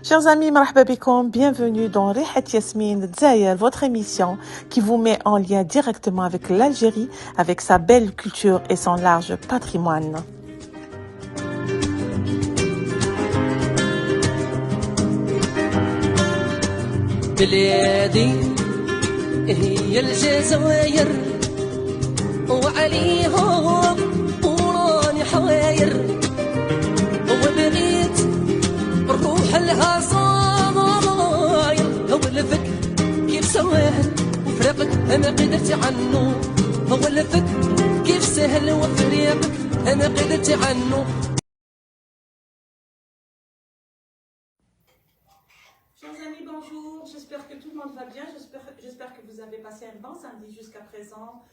Chers amis, marhaba bikoum, bienvenue dans Rihat Yasmine Dzaïr, votre émission qui vous met en lien directement avec l'Algérie, avec sa belle culture et son large patrimoine. بلادي هي الجزائر وعليهم وراني حواير وبغيت الروح لها صاير هو الفكر كيف سواهل وفراقك انا قدرت عنه هو الفكر كيف سهل وفراقك انا قدرت عنه. Chers amis, bonjour. J'espère que tout le monde va bien. J'espère que vous avez passé un bon samedi jusqu'à présent.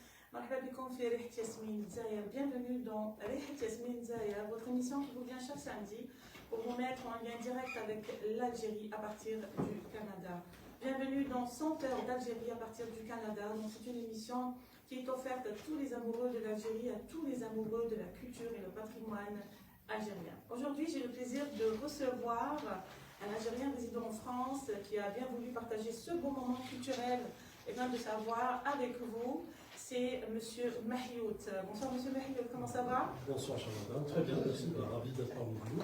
Bienvenue dans Rihat Yasmine Dzaïr, votre émission qui vous vient chaque samedi pour vous mettre en lien direct avec l'Algérie à partir du Canada. Bienvenue dans 100 heures d'Algérie à partir du Canada. Donc c'est une émission qui est offerte à tous les amoureux de l'Algérie, à tous les amoureux de la culture et le patrimoine algérien. Aujourd'hui, j'ai le plaisir de recevoir un Algérien résident en France qui a bien voulu partager ce beau moment culturel et même de savoir avec vous. C'est M. Mahiout. Bonsoir M. Mahiout, comment ça va? Bonsoir chère madame, très bien, merci, ravi d'être parmi vous.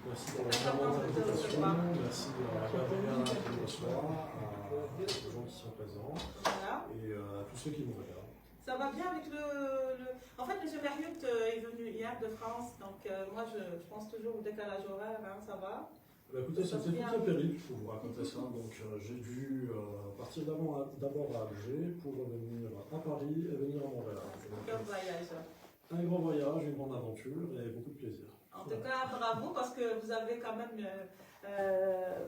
Merci de l'invitation, merci d'avoir appelé le soir aux gens qui sont présents et à tous ceux qui nous regardent. Ça va bien avec En fait, M. Mahiout est venu hier de France, donc moi je pense toujours au décalage horaire, hein, ça va? Écoutez, c'était tout un périple pour vous raconter ça. Donc, j'ai dû partir d'abord à Alger pour revenir à Paris et venir à Montréal. Un voyage. Un grand voyage, une grande aventure et beaucoup de plaisir. En tout cas, bravo parce que vous avez quand même,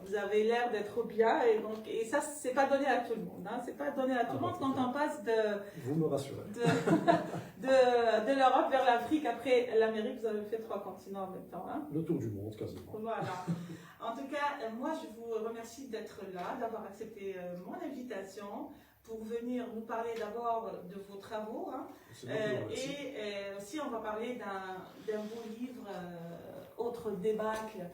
vous avez l'air d'être bien et ça, c'est pas donné à tout le monde. Hein, c'est pas donné à tout le monde quand on passe Vous me rassurez. de l'Europe vers l'Afrique. Après l'Amérique, vous avez fait 3 continents en même temps. Hein. Le tour du monde, quasiment. Voilà. En tout cas, moi, je vous remercie d'être là, d'avoir accepté mon invitation pour venir nous parler d'abord de vos travaux. Hein, et aussi, on va parler d'un beau livre, Autre débâcle.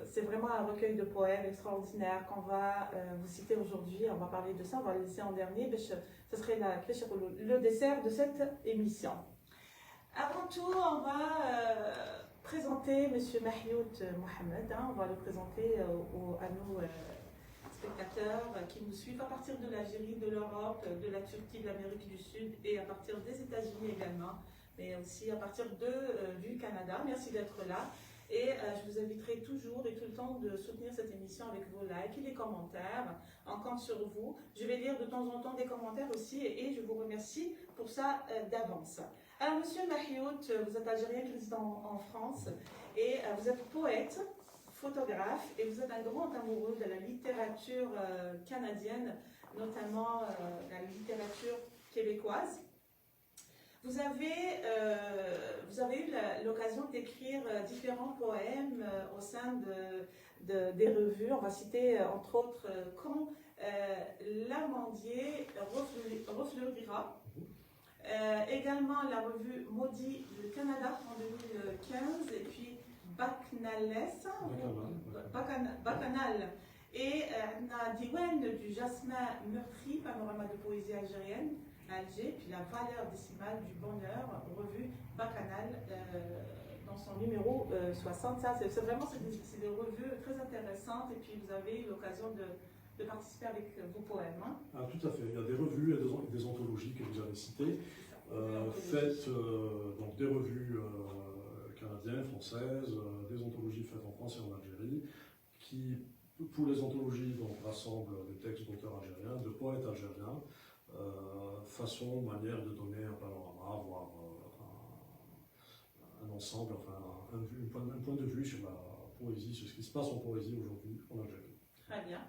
C'est vraiment un recueil de poèmes extraordinaires qu'on va vous citer aujourd'hui. On va parler de ça, on va le laisser en dernier. Ce serait le dessert de cette émission. Avant tout, on va présenter M. Mahiout Mohamed. Hein, on va le présenter à nos spectateurs qui nous suivent à partir de l'Algérie, de l'Europe, de la Turquie, de l'Amérique du Sud et à partir des États-Unis également, mais aussi à partir du Canada. Merci d'être là. Et je vous inviterai toujours et tout le temps de soutenir cette émission avec vos likes et les commentaires. On compte sur vous. Je vais lire de temps en temps des commentaires aussi et je vous remercie pour ça d'avance. Alors, Monsieur Mahiout, vous êtes algérien résident en France et vous êtes poète, photographe et vous êtes un grand amoureux de la littérature canadienne, notamment la littérature québécoise. Vous avez eu l'occasion d'écrire différents poèmes au sein des revues. On va citer entre autres Quand l'amandier refleurira. Également la revue Maudit du Canada en 2015 et puis Bacchanal et Diwan du Jasmin Meurtri, panorama de poésie algérienne à Alger, puis la valeur décimale du bonheur, revue Bacchanal dans son numéro 60. Ça, c'est vraiment des revues très intéressantes et puis vous avez eu l'occasion de participer avec vos poèmes. Hein. Ah, tout à fait. Il y a des revues et des anthologies que vous avez citées, faites donc des revues canadiennes, françaises, des anthologies faites en France et en Algérie, qui, pour les anthologies, donc, rassemblent des textes d'auteurs algériens, de poètes algériens, façon, manière de donner un panorama, voire un ensemble, enfin un point de vue sur la poésie, sur ce qui se passe en poésie aujourd'hui en Algérie. Très bien.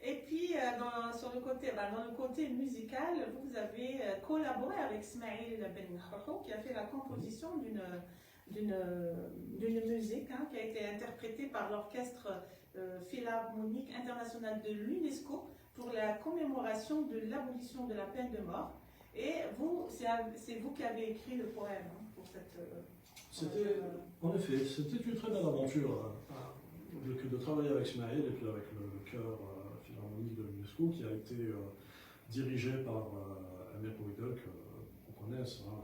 Et puis, dans le côté musical, vous avez collaboré avec Smaïl Ben Khoukhou, qui a fait la composition d'une musique hein, qui a été interprétée par l'Orchestre Philharmonique International de l'UNESCO pour la commémoration de l'abolition de la peine de mort. Et vous, c'est vous qui avez écrit le poème hein, pour cette... En effet, c'était une très belle aventure. de travailler avec Smaïl et puis avec le chœur philharmonique de l'UNESCO qui a été dirigé par Amir Pouidel, qu'on connaisse, hein,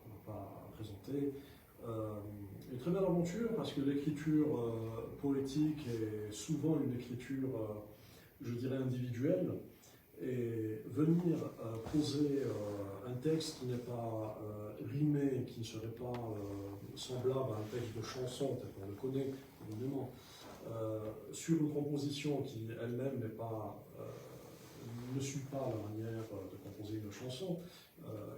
qu'on ne va pas présenter. Une très belle aventure parce que l'écriture poétique est souvent une écriture, je dirais, individuelle. Et venir poser un texte qui n'est pas rimé, qui ne serait pas semblable à un texte de chanson, tel qu'on le connaît évidemment, sur une composition qui elle-même ne suit pas la manière de composer une chanson,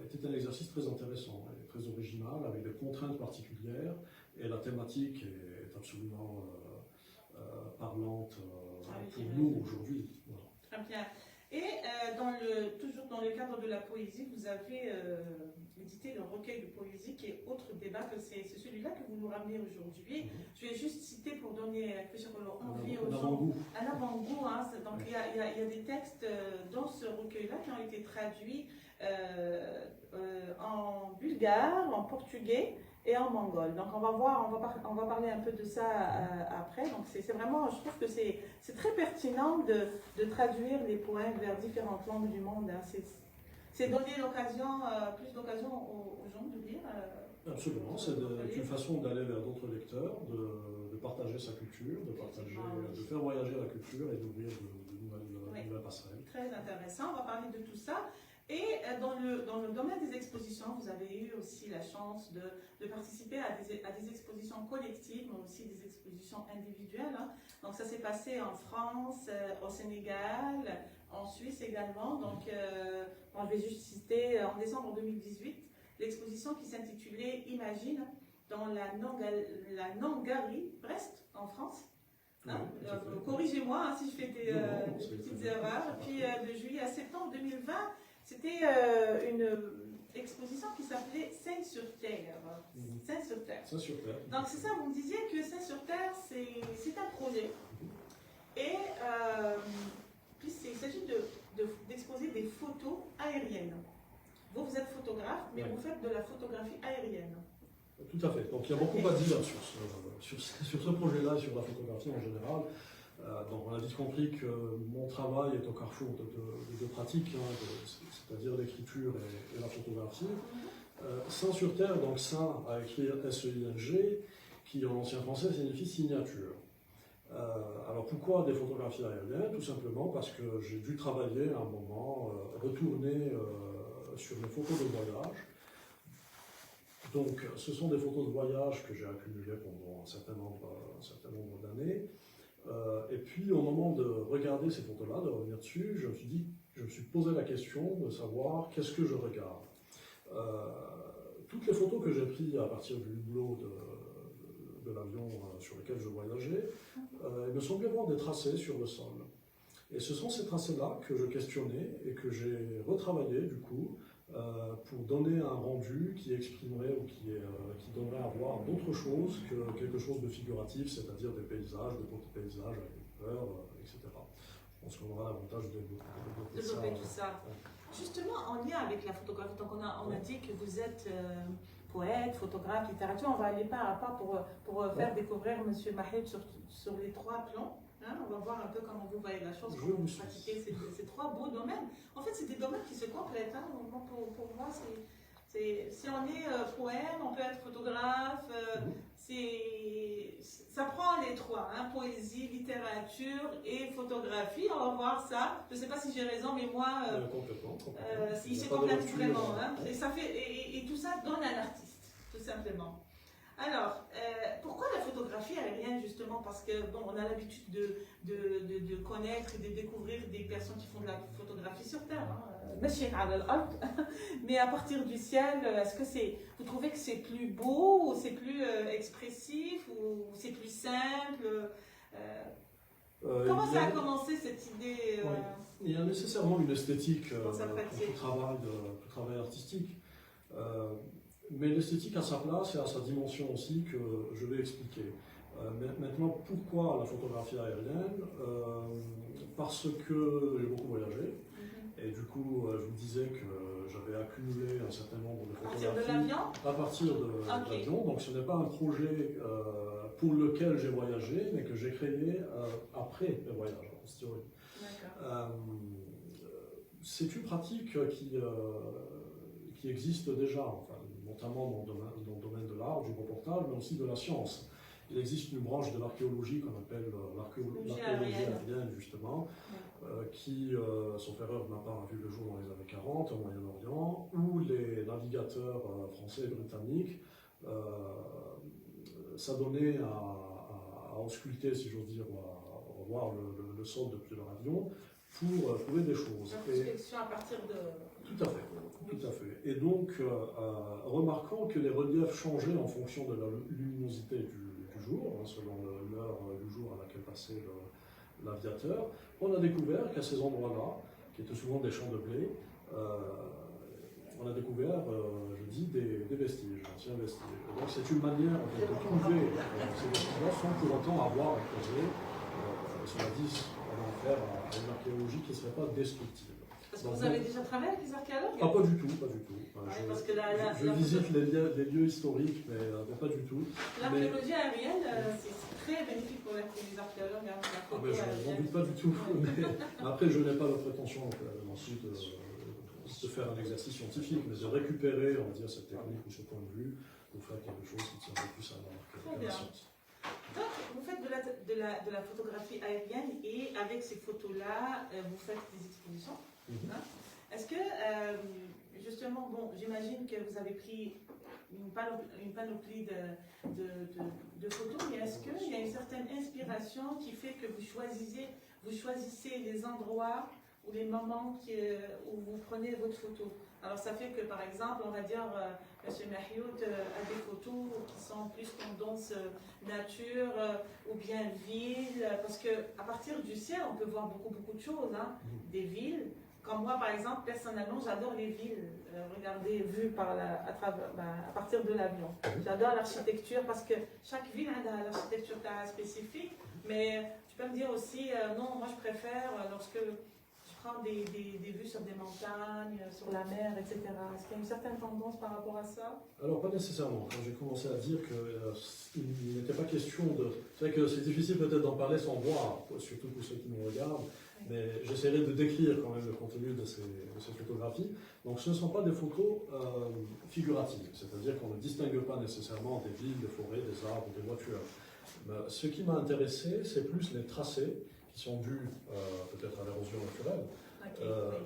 était un exercice très intéressant et très original, avec des contraintes particulières, et la thématique est absolument parlante pour nous aujourd'hui. Voilà. Très bien. Et toujours dans le cadre de la poésie, vous avez édité le recueil de poésie qui est autre débat, que c'est celui-là que vous nous ramenez aujourd'hui. Je vais juste citer pour donner envie aux gens. Un avant-goût. Hein, donc il y a des textes dans ce recueil-là qui ont été traduits en bulgare, en portugais et en mongol. Donc on va parler un peu de ça après. Donc c'est vraiment, je trouve que c'est très pertinent de traduire les poèmes vers différentes langues du monde. Hein. C'est donner plus d'occasion aux gens de lire. Absolument, c'est une façon d'aller vers d'autres lecteurs, de partager sa culture, de faire voyager la culture et d'ouvrir de nouvelles passerelles. Très intéressant, on va parler de tout ça. Et dans le domaine des expositions, vous avez eu aussi la chance de participer à des expositions collectives, mais aussi des expositions individuelles. Hein. Donc ça s'est passé en France, au Sénégal, en Suisse également. Donc je vais juste citer en décembre 2018 l'exposition qui s'intitulait Imagine dans la Nangarie, Brest, en France. Hein, corrigez-moi si je fais des petites erreurs. Puis de juillet à septembre 2020, c'était une exposition qui s'appelait Seine-sur-Terre. Seine-sur-Terre. Donc c'est ça, vous me disiez que Seine-sur-Terre, c'est un projet. Et puis il s'agit d'exposer des photos aériennes. Vous êtes photographe, mais vous faites de la photographie aérienne. Tout à fait. Donc il y a beaucoup à dire sur ce projet-là, sur la photographie en général. Donc on a vite compris que mon travail est au carrefour de deux pratiques, hein, c'est-à-dire l'écriture et la photographie. Seine-sur-Terre, donc Saint à écrire S-E-I-N-G, qui en ancien français signifie signature. Alors pourquoi des photographies aériennes? Tout simplement parce que j'ai dû travailler à un moment, retourner sur mes photos de voyage. Donc ce sont des photos de voyage que j'ai accumulées pendant un certain nombre d'années. Et puis au moment de regarder ces photos-là, de revenir dessus, je me suis posé la question de savoir qu'est-ce que je regarde. Toutes les photos que j'ai prises à partir du hublot de l'avion sur lequel je voyageais, il me semblait voir des tracés sur le sol. Et ce sont ces tracés-là que je questionnais et que j'ai retravaillé du coup pour donner un rendu qui exprimerait ou qui donnerait à voir d'autres choses que quelque chose de figuratif, c'est-à-dire des paysages, de petits paysages avec des couleurs, etc. Je pense qu'on aura l'avantage de développer tout ça. Justement, en lien avec la photographie, donc on a dit que vous êtes poète, photographe, littérature. On va aller pas à pas pour faire découvrir M. Mahid sur les trois plans. Hein, on va voir un peu comment vous voyez la chose, comment vous pratiquez ces trois beaux domaines. En fait, c'est des domaines qui se complètent. Hein. Pour moi, si on est poème, on peut être photographe. Ça prend les trois, hein, poésie, littérature et photographie. On va voir ça. Je ne sais pas si j'ai raison, mais moi, complètement. Il se complète vraiment. Hein. Et tout ça donne un artiste, tout simplement. Alors, pourquoi la photographie aérienne justement? Parce que bon, on a l'habitude de connaître et de découvrir des personnes qui font de la photographie sur Terre, hein. Mais à partir du ciel, est-ce que vous trouvez que c'est plus beau, ou c'est plus expressif, ou c'est plus simple? Comment ça a commencé cette idée? Il y a nécessairement une esthétique pour tout travail artistique. Mais l'esthétique a sa place et a sa dimension aussi que je vais expliquer. Maintenant, pourquoi la photographie aérienne? Parce que j'ai beaucoup voyagé. Et du coup, je vous disais que j'avais accumulé un certain nombre de photographies à partir de l'avion. Donc ce n'est pas un projet pour lequel j'ai voyagé, mais que j'ai créé après le voyage, en théorie. C'est une pratique qui existe déjà, enfin, notamment dans le domaine de l'art, du reportage, mais aussi de la science. Il existe une branche de l'archéologie qu'on appelle l'archéologie aérienne, justement, qui, sauf erreur, n'a pas vu le jour dans les années 40 au Moyen-Orient, où les navigateurs français et britanniques s'adonnaient à ausculter, si j'ose dire, à revoir le sol depuis leur avion pour trouver des choses. L'introspection à partir de... Tout à fait, tout à fait. Et donc, remarquant que les reliefs changeaient en fonction de la luminosité du jour, selon l'heure du jour à laquelle passait l'aviateur, on a découvert qu'à ces endroits-là, qui étaient souvent des champs de blé, on a découvert, je dis, des vestiges, anciens vestiges. Donc c'est une manière de trouver ces vestiges-là sans pour autant avoir à creuser. Cela dit, on va en faire une archéologie qui ne serait pas destructive. Parce que vous avez déjà travaillé avec les archéologues? Pas du tout, pas du tout. Parce que je visite les lieux historiques, mais pas du tout. L'archéologie aérienne, c'est très bénéfique pour les archéologues. Je n'en doute pas du tout. Mais après, je n'ai pas la prétention ensuite de faire un exercice scientifique, mais de récupérer, on va dire, cette technique ou ce point de vue pour faire quelque chose qui tiendrait plus à la science. Donc, vous faites de la photographie aérienne et avec ces photos-là, vous faites des expositions. Hein? Est-ce que, justement, bon, j'imagine que vous avez pris une panoplie de photos, mais est-ce qu'il y a une certaine inspiration qui fait que vous choisissez les endroits ou les moments où vous prenez votre photo? Alors ça fait que, par exemple, on va dire, M. Mahioud a des photos qui sont plus tendance nature ou bien ville, parce qu'à partir du ciel, on peut voir beaucoup de choses, hein, des villes. Comme moi, par exemple, personnellement, j'adore les villes, regardez, vues à partir de l'avion. J'adore l'architecture parce que chaque ville a l'architecture spécifique, mais tu peux me dire aussi, non, moi je préfère lorsque je prends des vues sur des montagnes, sur la mer, etc. Est-ce qu'il y a une certaine tendance par rapport à ça? Alors, pas nécessairement. Quand j'ai commencé à dire qu'il n'était pas question de... C'est vrai que c'est difficile peut-être d'en parler sans voir, surtout pour ceux qui nous regardent, mais j'essaierai de décrire quand même le contenu de ces photographies. Donc ce ne sont pas des photos figuratives, c'est-à-dire qu'on ne distingue pas nécessairement des villes, des forêts, des arbres, des voitures. Mais ce qui m'a intéressé, c'est plus les tracés qui sont dus peut-être à l'érosion naturelle,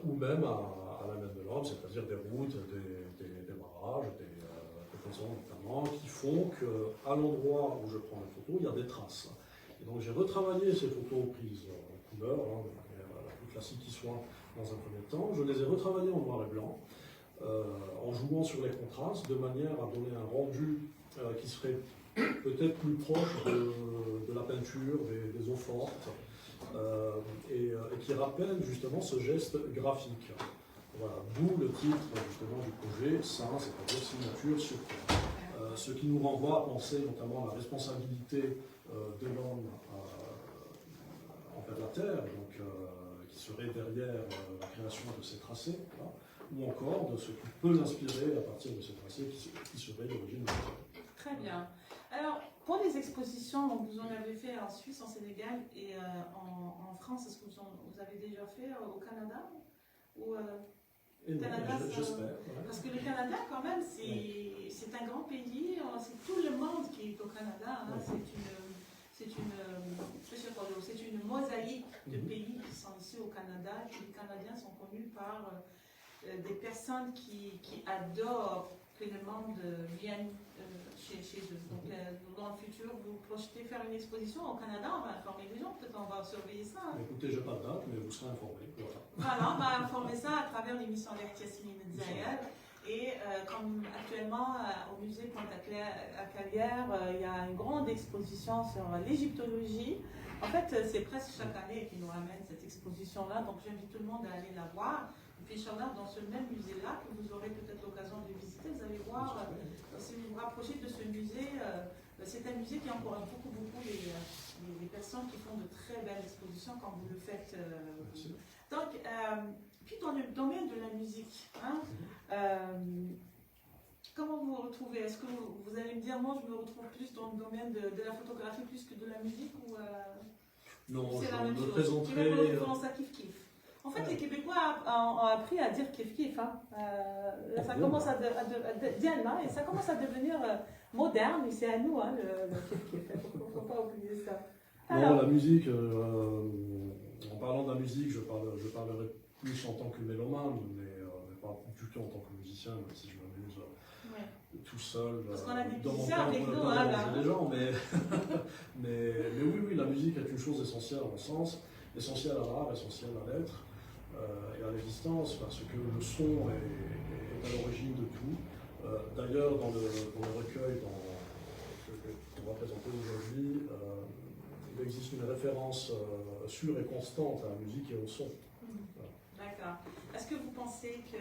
ou même à la main de l'homme, c'est-à-dire des routes, des barrages, des maisons notamment, qui font qu'à l'endroit où je prends les photos, il y a des traces. Et donc j'ai retravaillé ces photos prises en couleur, hein, la plus classique qui soit dans un premier temps. Je les ai retravaillées en noir et blanc, en jouant sur les contrastes, de manière à donner un rendu qui serait peut-être plus proche de la peinture, des eaux fortes, et qui rappelle justement ce geste graphique. Voilà, d'où le titre justement du projet, SAIN, c'est-à-dire signature sur terre. Ce qui nous renvoie à penser notamment à la responsabilité de l'homme envers la Terre, donc, qui serait derrière la création de ces tracés, là, ou encore de ce qui peut l'inspirer à partir de ces tracés qui seraient d'origine de la Terre. Très bien. Alors, pour les expositions, vous en avez fait en Suisse, en Sénégal et en France, est-ce que vous avez déjà fait au Canada ou, Canada, j'espère. Parce que le Canada, quand même, c'est un grand pays, c'est tout le monde qui est au Canada. Hein, c'est une mosaïque de pays qui sont ici au Canada. Et les Canadiens sont connus par des personnes qui adorent que les membres viennent chez eux. Donc, dans le futur, vous projetez faire une exposition au Canada, on va informer les gens, peut-être on va surveiller ça. Hein. Écoutez, je n'ai pas de date, mais vous serez informés. Voilà, on va informer ça à travers l'émission l'Ertiasmine Zahel. Et comme actuellement au musée Pointe-à-Calière, il y a une grande exposition sur l'égyptologie. En fait, c'est presque chaque année qu'ils nous ramènent cette exposition-là, donc j'invite tout le monde à aller la voir. Et puis, Inch'Allah, dans ce même musée-là, que vous aurez peut-être l'occasion de visiter, vous allez voir, si vous vous rapprochez de ce musée, c'est un musée qui encourage beaucoup les personnes qui font de très belles expositions, comme vous le faites. Donc, puis dans le domaine de la musique, hein, Comment vous vous retrouvez? Est-ce que vous allez me dire, moi je me retrouve plus dans le domaine de la photographie plus que de la musique ou Non, c'est la je même me chose? présenterai. Tu me commences à kiff-kiff. En fait, les Québécois ont appris à dire kiff-kiff. Hein. Là, ça commence à Diana, et ça commence à devenir moderne, et c'est à nous, hein, le kiff-kiff. Il ne faut pas oublier ça. Alors, Non, la musique, en parlant de la musique, je parlerai plus en tant que mélomane, mais pas du tout en tant que musicien, même si je m'amuse tout seul. Parce qu'on a des dans mon musiciens coin, avec pour ne nous, pas hein, déranger là. les gens, mais oui, la musique est une chose essentielle à mon sens, essentielle à l'art, essentielle à l'être et à l'existence, parce que le son est à l'origine de tout. D'ailleurs, dans le recueil qu'on va présenter aujourd'hui, il existe une référence sûre et constante à la musique et au son. Voilà. D'accord. Est-ce que vous pensez que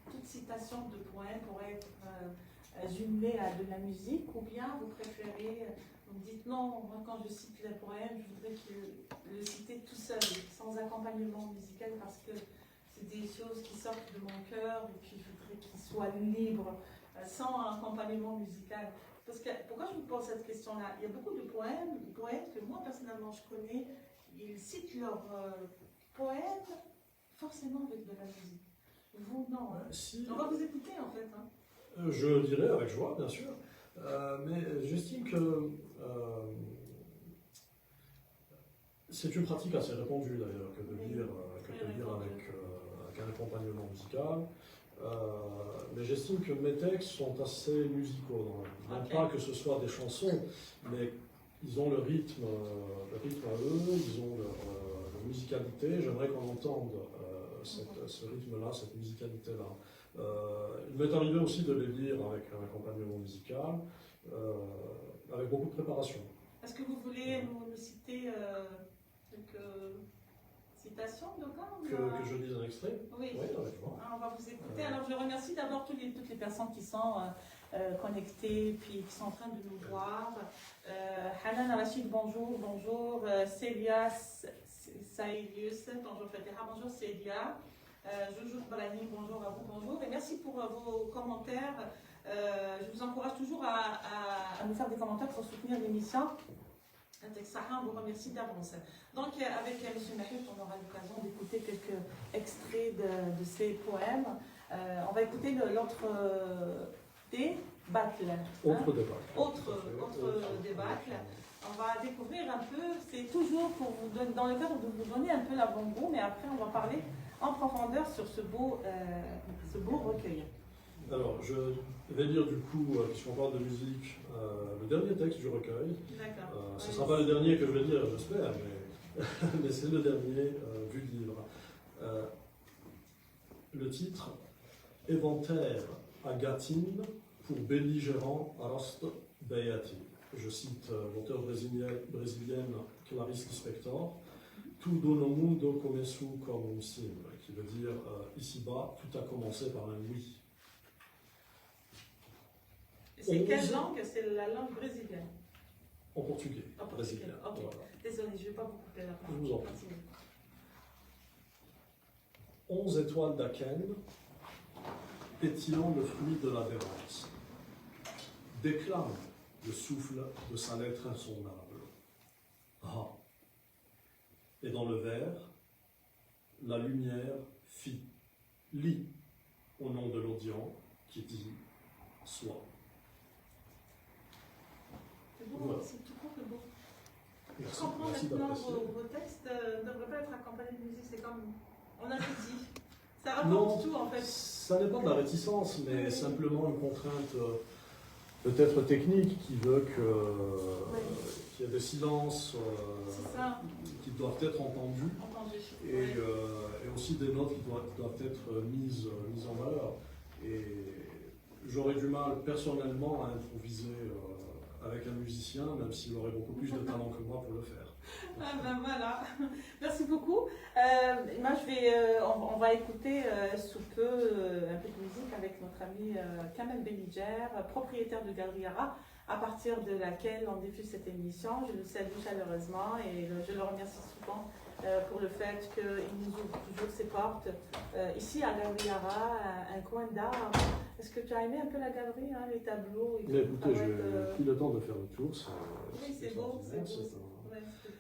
toute citation de poème pourrait être jumelée à de la musique, ou bien vous préférez, vous me dites non, moi quand je cite les poèmes, je voudrais le citer tout seul, sans accompagnement musical, parce que c'est des choses qui sortent de mon cœur, et puis je voudrais qu'ils soient libres, sans accompagnement musical. Parce que, pourquoi je vous pose cette question-là? Il y a beaucoup de poètes que moi personnellement je connais, ils citent leurs poèmes forcément avec de la musique. Vous, non. Hein. Si, on va vous écouter en fait. Hein. Je dirais avec joie, bien sûr. Mais j'estime que c'est une pratique assez répandue d'ailleurs que de lire avec un accompagnement musical. Mais j'estime que mes textes sont assez musicaux. Non pas que ce soit des chansons, mais ils ont le rythme à eux, ils ont leur musicalité. J'aimerais qu'on entende ce rythme-là, cette musicalité-là. Il m'est arrivé aussi de les lire avec un accompagnement musical, avec beaucoup de préparation. Est-ce que vous voulez nous citer quelques citations de que je lise un extrait? Oui. On va vous écouter. Alors je remercie d'abord toutes les personnes qui sont connectées puis qui sont en train de nous voir. Hanan Rachid, bonjour. Bonjour. Célia Saïlius, bonjour Fatiha. Bonjour Célia. Joujou Brahim, bonjour à vous. Bonjour. Et merci pour vos commentaires. Je vous encourage toujours à nous faire des commentaires pour soutenir l'émission. On vous remercie d'avance. Donc, avec M. Mahut, on aura l'occasion d'écouter quelques extraits de ces poèmes. On va écouter l'autre débacle. Autre débat. Autre débacle. On va découvrir un peu, c'est toujours pour vous donner, dans le cadre de vous donner un peu l'avant-goût, mais après on va parler en profondeur sur ce beau recueil. Alors, je vais lire du coup, puisqu'on parle de musique, le dernier texte du recueil. D'accord. Ce ne sera pas le dernier que je vais lire, j'espère, mais c'est le dernier du livre. Le titre, Éventaire à Gatine pour belligérant Arast Bayati. Je cite l'auteur brésilienne Clarice Lispector. Tudo no mundo começou como sim, qui veut dire ici-bas, tout a commencé par la nuit. C'est quelle langue? C'est la langue brésilienne. En portugais. Brésilien. Ok. Voilà. Désolée, je ne vais pas vous couper la parole. Je vous en prie. 11 étoiles d'Aken, pétillant le fruit de la démence, déclame le souffle de sa lettre insondable. Ah. Et dans le verre, la lumière fit, lit au nom de l'audient qui dit soit. C'est beau, voilà. c'est tout court que beau. Merci, je comprends merci maintenant d'apprécier. vos textes ne devraient pas être accompagnés de musique, c'est comme on a tout dit. Ça rapporte tout en fait. Ça n'est pas de la réticence, mais simplement une contrainte peut-être technique qui veut qu'il y ait des silences qui doivent être entendus et aussi des notes qui doivent être mises en valeur. Et j'aurais du mal personnellement à improviser avec un musicien, même s'il aurait beaucoup plus de talent que moi pour le faire. Ah ben voilà, merci beaucoup. Moi on va écouter sous peu un peu de musique avec notre ami Kamel Benidjer, propriétaire de Galerie Ara. à partir de laquelle on diffuse cette émission. Je le salue chaleureusement et je le remercie souvent pour le fait qu'il nous ouvre toujours ses portes. Ici à Galerie Yara, un coin d'art. Est-ce que tu as aimé un peu la galerie, hein, les tableaux et Mais écoutez, j'ai pris le temps de faire le tour. Oui, c'est beau, c'est beau.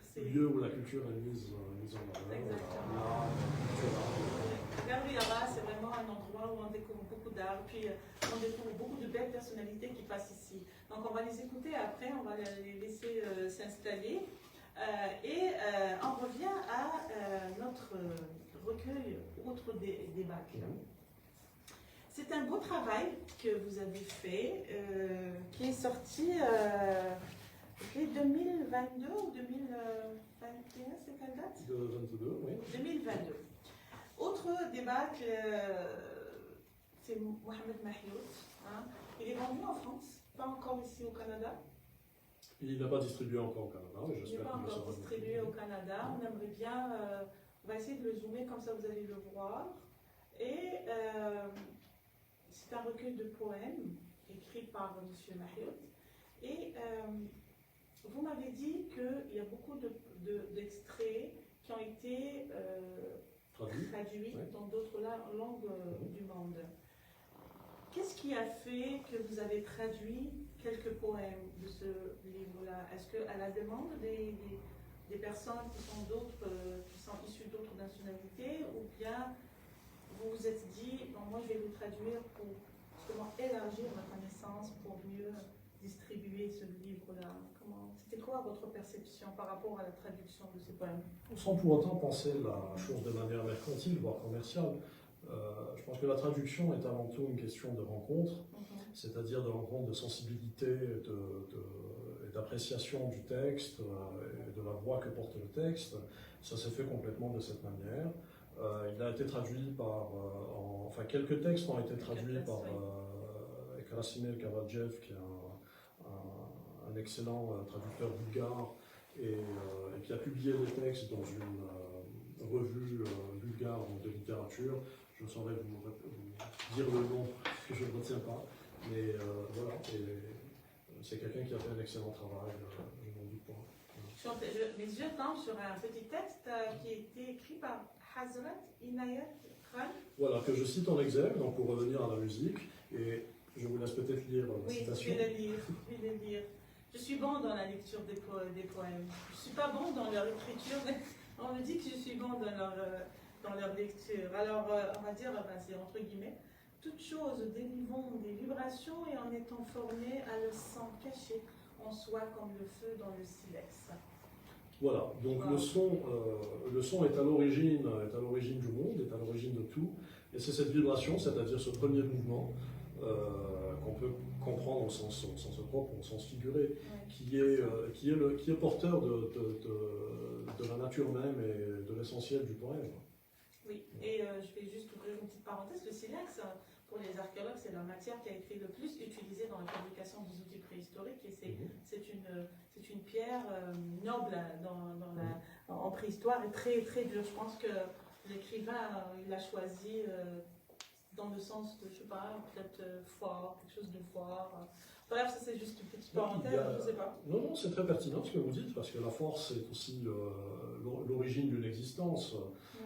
C'est un lieu où la culture est mise en valeur. Exactement. Galerie Yara, c'est vraiment un endroit où on découvre beaucoup d'art, puis on découvre beaucoup de belles personnalités qui passent ici. Donc on va les écouter après, on va les laisser s'installer. Et on revient à notre recueil Autre débâcle. C'est un beau travail que vous avez fait, qui est sorti depuis 2022 ou 2021, c'est quelle date? 2022, oui. 2022. Autre débâcle, c'est Mohamed Mahiout. Hein. Il est vendu en France, pas encore ici au Canada. Il n'a pas distribué encore au Canada, mais Il n'est j'espère pas qu'il le encore sera. distribué au Canada. On aimerait bien, on va essayer de le zoomer comme ça vous allez le voir. Et c'est un recueil de poèmes écrit par M. Mahiout. Et vous m'avez dit qu'il y a beaucoup d'extraits qui ont été traduits oui. dans d'autres langues du monde. Qu'est-ce qui a fait que vous avez traduit quelques poèmes de ce livre-là? Est-ce qu'à la demande des personnes qui sont issues d'autres nationalités, ou bien vous vous êtes dit, bon, moi je vais le traduire pour justement élargir ma connaissance, pour mieux distribuer ce livre-là? C'était quoi votre perception par rapport à la traduction de ces poèmes? Sans pour autant penser la chose de manière mercantile, voire commerciale, je pense que la traduction est avant tout une question de rencontre, c'est-à-dire de rencontre de sensibilité et d'appréciation du texte et de la voix que porte le texte. Ça s'est fait complètement de cette manière. Il a été traduit par... enfin, quelques textes ont été traduits par Krasimir Karadjev, qui est un excellent traducteur bulgare et qui a publié les textes dans une revue bulgare de littérature. Je saurais vous dire le nom que je ne retiens pas, mais voilà, c'est quelqu'un qui a fait un excellent travail, je n'en doute pas. Mes yeux tombent sur un petit texte qui a été écrit par Hazrat Inayat Khan. Voilà, que je cite en exergue, donc pour revenir à la musique, et je vous laisse peut-être lire la citation. Oui, je vais le lire. Je suis bon dans la lecture des poèmes. Je ne suis pas bon dans leur écriture, mais on me dit que je suis bon dans leur lecture. Alors, on va dire, c'est entre guillemets, toute chose délivrant des vibrations et en étant formée à le sang caché en soi comme le feu dans le silex. Voilà, donc le son est à l'origine du monde, est à l'origine de tout, et c'est cette vibration, c'est-à-dire ce premier mouvement, qu'on peut comprendre au sens propre, au sens figuré, qui est porteur de la nature même et de l'essentiel du poème. Oui, et je vais juste ouvrir une petite parenthèse. Le silex, pour les archéologues, c'est la matière qui a été le plus utilisée dans la fabrication des outils préhistoriques, et c'est une pierre noble en préhistoire et très, très dure. Je pense que l'écrivain, il l'a choisi dans le sens de, je ne sais pas, peut-être fort, quelque chose de fort. Bref, ça c'est juste une petite parenthèse, je ne sais pas. Non, c'est très pertinent ce que vous dites, parce que la force c'est aussi l'origine d'une existence.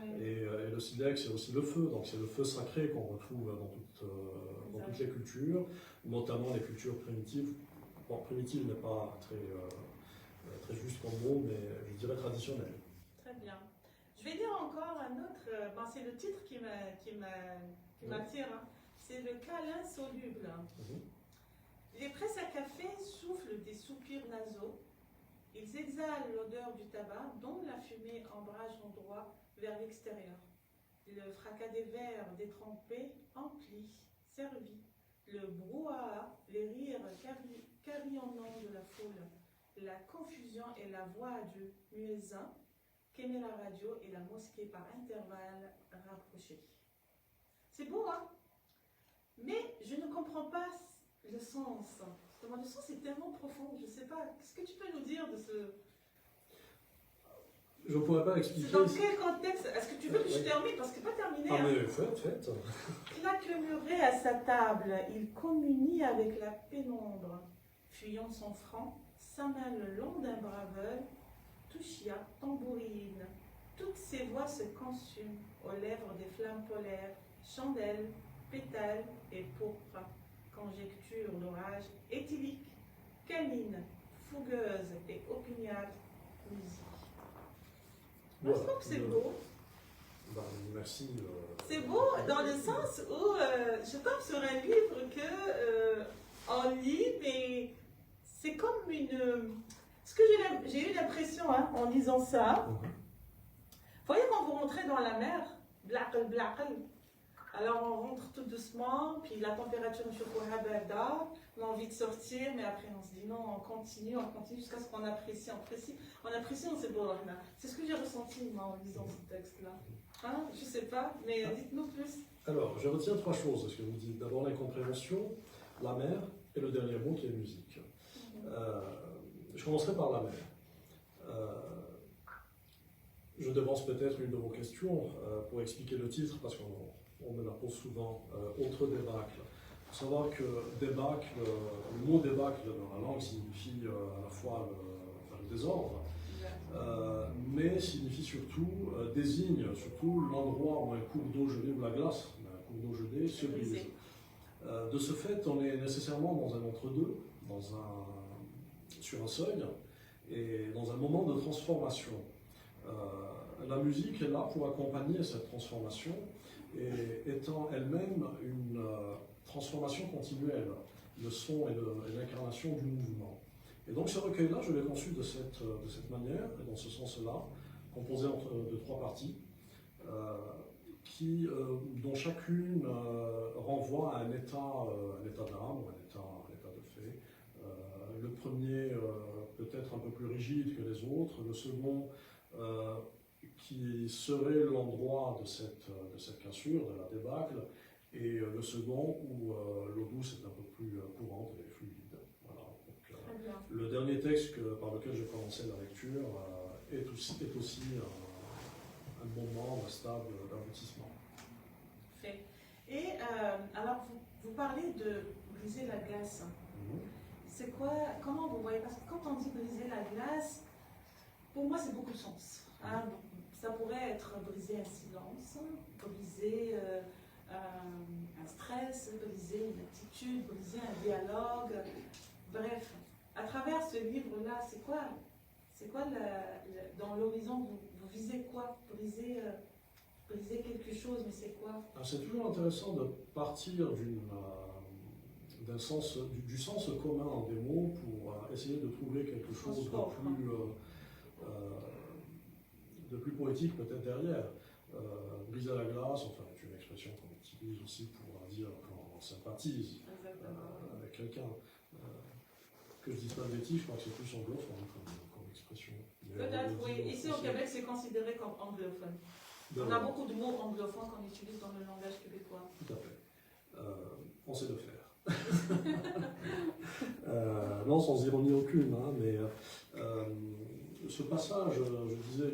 Oui. Et le silex c'est aussi le feu, donc c'est le feu sacré qu'on retrouve dans toutes les cultures, notamment les cultures primitives. Bon, primitive n'est pas très juste comme mot, mais je dirais traditionnel. Très bien. Je vais dire encore un autre, c'est le titre qui m'attire, hein. C'est le câlin soluble. Les presses à café soufflent des soupirs nasaux. Ils exhalent l'odeur du tabac, dont la fumée embrase endroit vers l'extérieur. Le fracas des verres détrempés emplit, servi. Le brouhaha, les rires carillonnants de la foule. La confusion et la voix du muezzin qu'émet la radio et la mosquée par intervalles rapprochés. C'est beau, hein? Mais je ne comprends pas le sens. Le sens est tellement profond, je ne sais pas. Qu'est-ce que tu peux nous dire de ce... Je ne pourrais pas expliquer... Dans quel contexte? Est-ce que tu veux que je termine? Parce que c'est pas terminé. Ah mais faites. Claquemuré à sa table, il communie avec la pénombre. fuyant son front, sa main le long d'un braveur, touchia, tambourine. Toutes ces voix se consument aux lèvres des flammes polaires, chandelles, pétales et pourpres. Conjecture l'orage éthylique, câline, fougueuse et opiniâtre musique. Moi, je trouve que c'est beau. Ben, merci. C'est beau dans le sens où je tombe sur un livre que on lit, mais c'est comme une. Ce que j'ai eu l'impression en lisant ça. Vous voyez quand vous rentrez dans la mer, blaqal blaqal. Alors on rentre tout doucement, puis la température on a envie de sortir, mais après on se dit non, on continue jusqu'à ce qu'on apprécie, on apprécie, on sait bon. C'est ce que j'ai ressenti moi en lisant ce texte-là. Hein? Je sais pas, mais dites-nous plus. Alors, je retiens 3 choses de ce que vous dites. D'abord l'incompréhension, la mer, et le dernier mot qui est musique. Je commencerai par la mer. Je devance peut-être une de vos questions pour expliquer le titre, parce qu'on me la pose souvent. Autre débâcle. Il faut savoir que débâcle, le mot débâcle dans la langue signifie à la fois le désordre, mais signifie surtout, désigne surtout l'endroit où un cours d'eau gelé ou la glace, un cours d'eau gelé se brise. De ce fait, on est nécessairement dans un entre-deux, sur un seuil, et dans un moment de transformation. La musique est là pour accompagner cette transformation, et étant elle-même une transformation continuelle. Le son est l'incarnation du mouvement. Et donc ce recueil-là, je l'ai conçu de cette manière, et dans ce sens-là, composé de 3 parties, dont chacune renvoie à un état d'âme, ou un état de fait. Le premier peut-être un peu plus rigide que les autres, le second qui serait l'endroit de cette cassure, de la débâcle, et le second où l'eau douce est un peu plus courante et fluide. Voilà. Donc, le dernier texte par lequel j'ai commencé la lecture est aussi un moment, un stade d'aboutissement. Fait. Et alors, vous parlez de briser la glace. C'est quoi, comment vous voyez? Parce que quand on dit briser la glace, pour moi, c'est beaucoup de sens. Hein? Ça pourrait être briser un silence, briser un stress, briser une attitude, briser un dialogue. Bref, à travers ce livre-là, c'est quoi dans l'horizon, vous visez quoi? Briser quelque chose, mais c'est quoi? C'est toujours intéressant de partir du sens commun des mots pour essayer de trouver quelque chose de plus poétique peut-être derrière. Briser la glace, enfin, c'est une expression qu'on utilise aussi pour dire qu'on sympathise avec quelqu'un. Que je dise pas de bêtises, je crois que c'est plus anglophone comme expression. Peut-être, oui. Ici au Québec, c'est considéré comme anglophone. On a beaucoup de mots anglophones qu'on utilise dans le langage québécois. Tout à fait. On sait le faire. Non, sans ironie aucune, hein, mais ce passage, je disais,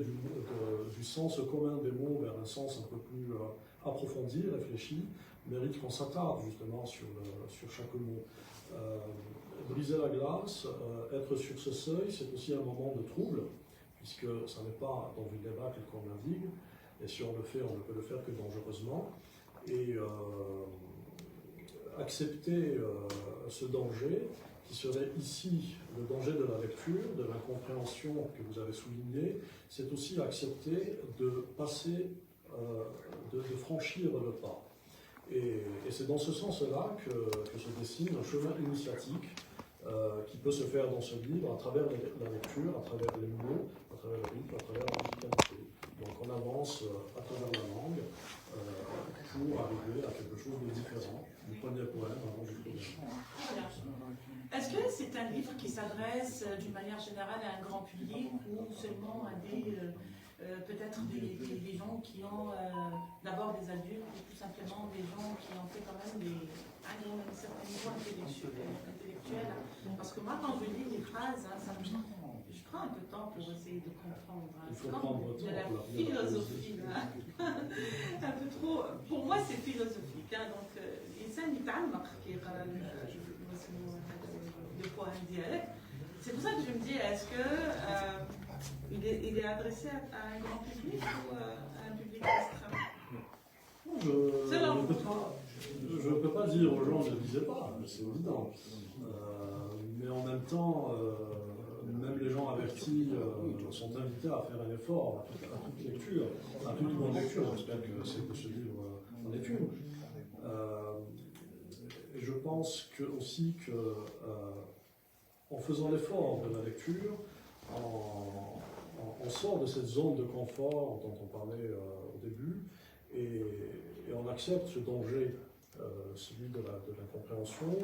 du sens commun des mots vers un sens un peu plus approfondi, réfléchi, mérite qu'on s'attarde justement sur chaque mot. Briser la glace, être sur ce seuil, c'est aussi un moment de trouble, puisque ça n'est pas dans une débâcle qu'on l'indigne, et si on le fait, on ne peut le faire que dangereusement. Et accepter ce danger, qui serait ici le danger de la lecture, de l'incompréhension que vous avez souligné, c'est aussi accepter de passer, de franchir le pas. Et c'est dans ce sens-là que se dessine un chemin initiatique qui peut se faire dans ce livre à travers la lecture, à travers les mots, à travers le rythme, à travers la musicalité. Donc on avance à travers la langue pour arriver à quelque chose de différent, du premier poème avant du premier. Est-ce que c'est un livre qui s'adresse d'une manière générale à un grand public ou seulement à peut-être des gens qui ont d'abord des adultes ou tout simplement des gens qui ont fait quand même un certain niveau intellectuel? Parce que moi, quand je lis les phrases, je prends un peu de temps pour essayer de comprendre. C'est comme de la philosophie. Un peu trop. Pour moi, c'est philosophique. Donc, الإنسان يتعمق كي يقرأ de poèmes dialectes. C'est pour ça que je me dis, est-ce que il est adressé à un grand public ou à un public restreint? Je ne peux pas dire aux gens ne lisez pas, c'est évident. Mais en même temps, même les gens avertis sont invités à faire un effort à toute lecture, à toute bonne lecture. J'espère que ce livre en est une. Et je pense aussi que en faisant l'effort de la lecture, on sort de cette zone de confort dont on parlait au début, et on accepte ce danger, celui de l'incompréhension,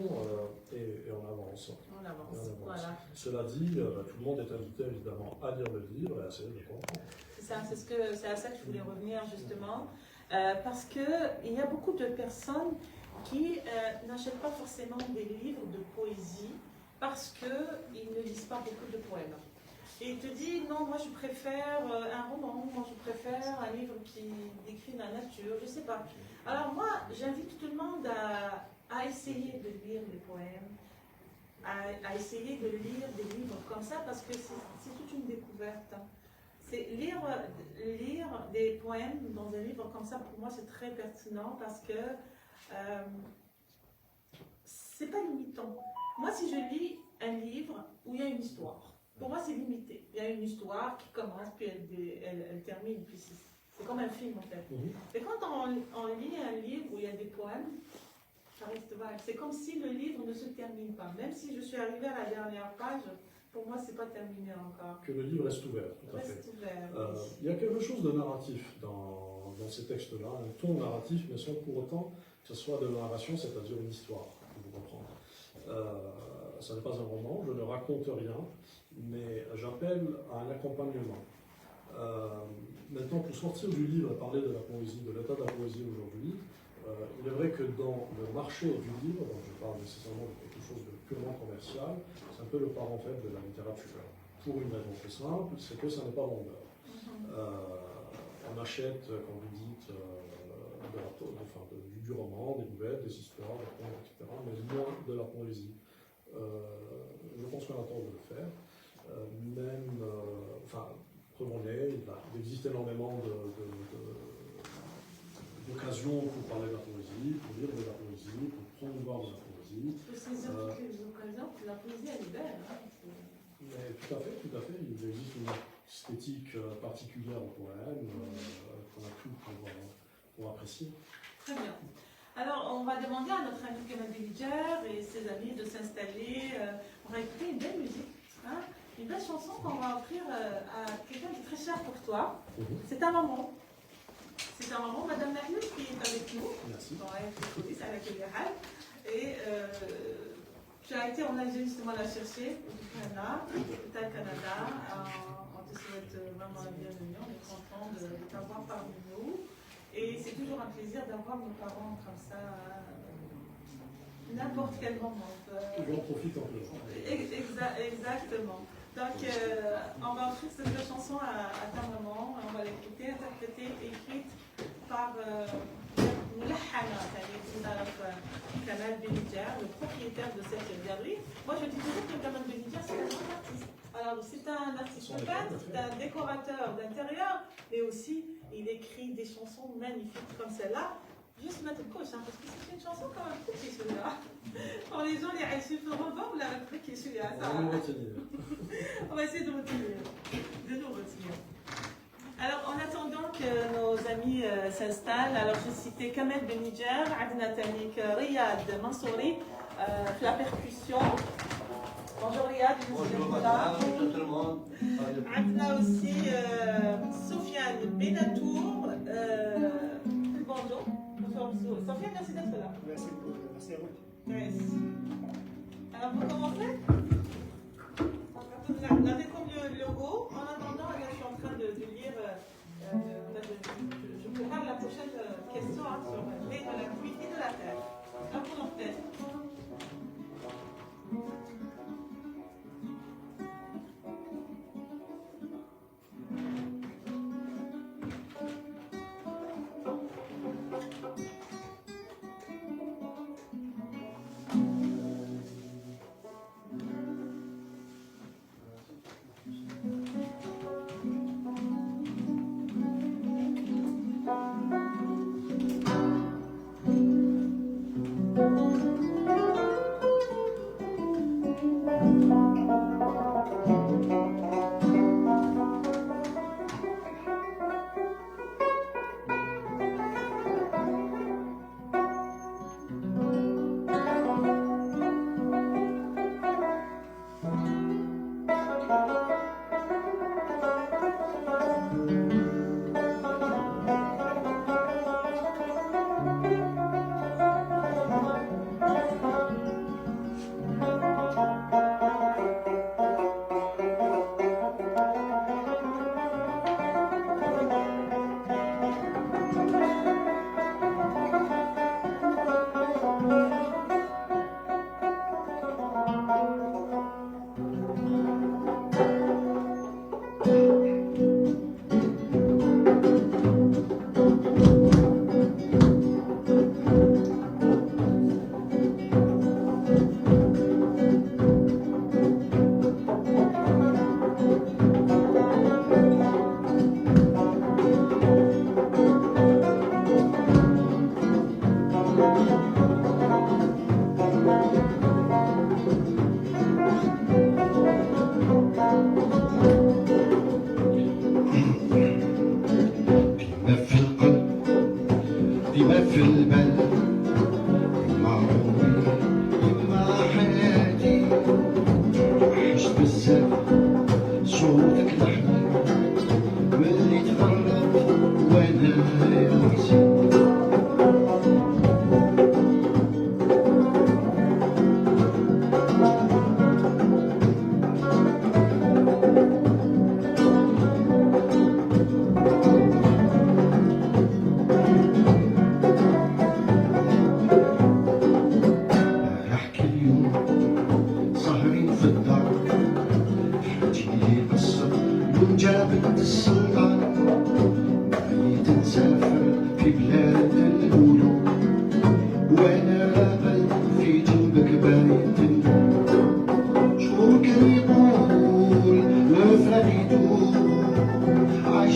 et on avance. On avance. Voilà. Cela dit, tout le monde est invité évidemment à lire le livre et à essayer de le comprendre. C'est ça, c'est à ça que je voulais revenir justement, parce qu'il y a beaucoup de personnes qui n'achètent pas forcément des livres de poésie parce qu'ils ne lisent pas beaucoup de poèmes. Et il te dit, non, moi je préfère un roman, moi je préfère un livre qui décrit la nature, je ne sais pas. Alors moi, j'invite tout le monde à essayer de lire les poèmes, à essayer de lire des livres comme ça, parce que c'est toute une découverte. C'est lire des poèmes dans un livre comme ça, pour moi c'est très pertinent, parce que c'est pas limitant. Moi, si je lis un livre où il y a une histoire, pour moi, c'est limité. Il y a une histoire qui commence, puis elle termine, puis c'est comme un film, en fait. Et quand on lit un livre où il y a des poèmes, ça reste vague. C'est comme si le livre ne se termine pas. Même si je suis arrivée à la dernière page, pour moi, c'est pas terminé encore. Que le livre reste ouvert, tout à fait. Reste ouvert. Il y a quelque chose de narratif dans ces textes-là, un ton narratif, mais sans pour autant que ce soit de narration, c'est-à-dire une histoire, pour vous comprendre. Ça n'est pas un roman, je ne raconte rien, mais j'appelle à un accompagnement. Maintenant, pour sortir du livre et parler de la poésie, de l'état de la poésie aujourd'hui, il est vrai que dans le marché du livre, donc je parle nécessairement de quelque chose de purement commercial, c'est un peu le parent faible de la littérature. Pour une raison très simple, c'est que ça n'est pas vendeur. On achète, comme vous dites, du roman, des nouvelles, des histoires, des contes, etc., mais moins de la poésie. Je pense qu'on a tort de le faire. Prenons-les, il existe énormément d'occasions pour parler de la poésie, pour lire de la poésie, pour promouvoir de la poésie. C'est toutes les occasions, la poésie elle est belle. Mais tout à fait. Il existe une esthétique particulière au poème qu'on a tout pour apprécier. Très bien. Alors, on va demander à notre ami Kamel Benidjer et ses amis de s'installer. On va écouter une belle musique, une belle chanson qu'on va offrir à quelqu'un qui est très cher pour toi. C'est ta maman. C'est ta maman, Madame Nahloul, qui est avec nous. Merci. Et tu as été en Algérie justement la chercher, au Canada. On te souhaite vraiment la bienvenue. On est content de t'avoir parmi nous. Et c'est toujours un plaisir d'avoir nos parents comme ça, n'importe quel moment. J'en profite un peu. Exactement. Donc, on va offrir cette belle chanson à ta maman. On va l'écouter, interprétée, écrite par Kamel Benidjer, le propriétaire de cette galerie. Moi, je dis toujours que Kamel Benidjer, c'est un grand artiste. Alors, c'est un artiste peintre, c'est un décorateur d'intérieur, mais aussi, il écrit des chansons magnifiques comme celle-là. Juste mettre le coach, parce que c'est une chanson quand même cool, celui-là. Quand les gens les réussissent au revoir, vous l'avez pris qui est celui-là. On va essayer de nous retenir. Alors, en attendant que nos amis s'installent, alors je citais Kamel Benidjer, Adna Tanik, Riyad Mansouri, la percussion. Bonjour Riyad, bonjour madame, bonjour tout le monde. Adna aussi Sofiane Benatour. Bonjour. Sofiane, merci d'être là. Merci à vous. Merci. Alors, vous commencez? On a découvert le logo. En attendant, je suis en train de lire. Je prépare la prochaine question sur les de la pluie et de la terre. À vous l'antenne.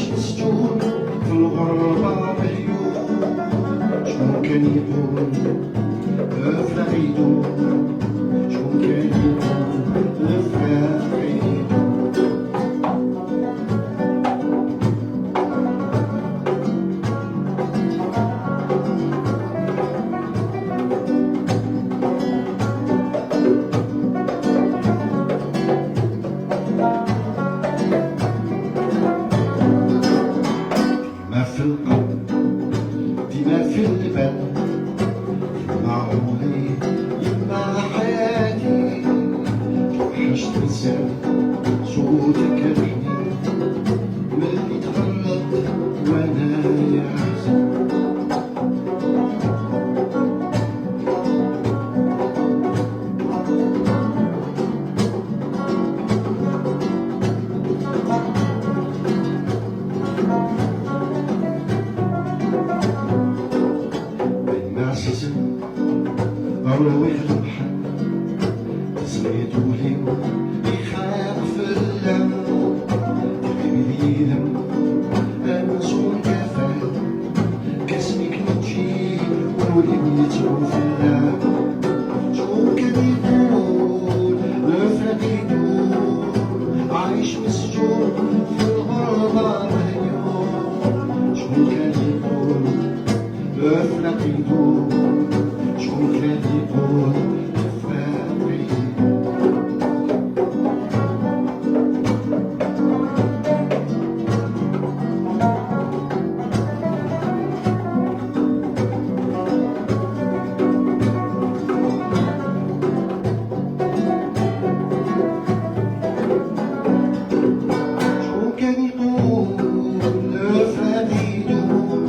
عايش مسجون في الغربة مليون شكون كان يقول في عيدو شكون كان يقول في عيدو ما في القلب ديما في البال يما عمري يما حياتي وحشت بزاف صوتك الحنين ملي تغرب وانا يحزن بالناسزم أروح البحر تزيد وليم يخاف اللم تقبليلم أنزون كفاك كاسمك نجي وليم يتعوف اللم شكون كان يقول نفرق يدور عايش مسجون في الغربة مهيون شكون كان يقول نفرق يدور شكون كان يقول نفرق يدور شكون كان يقول نفرق يدور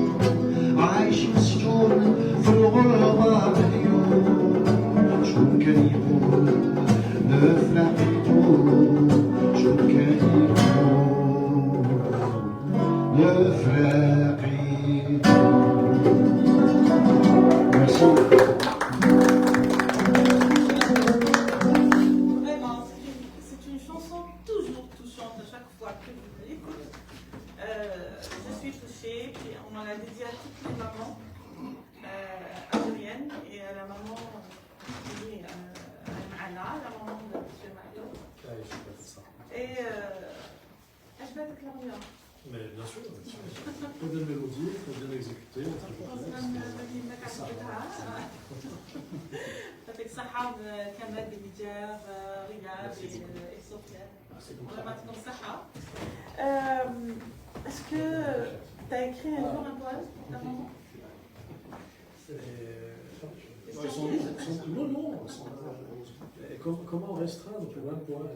عايش مسجون في الغربة مليون شكون كان يقول نفرق يدور شكون كان يقول نفرق يدور Merci. Vraiment, c'est une chanson toujours touchante à chaque fois que je l'écoute. Je suis touchée, puis on en a dédié à toutes les mamans algériennes et à la maman, oui, à Anna, la maman de M. Mario. Ouais, je sais pas ça. Et je vais avec l'ambiance. Mais bien sûr, faut bien mélodie, faut bien exécuter. يعطيك الصحة كمال بنجار رياض وسفيان الله يعطيكم الصحة. Est-ce que tu as écrit un jour un poème, ta maman? Non. Comment restreindre pour un point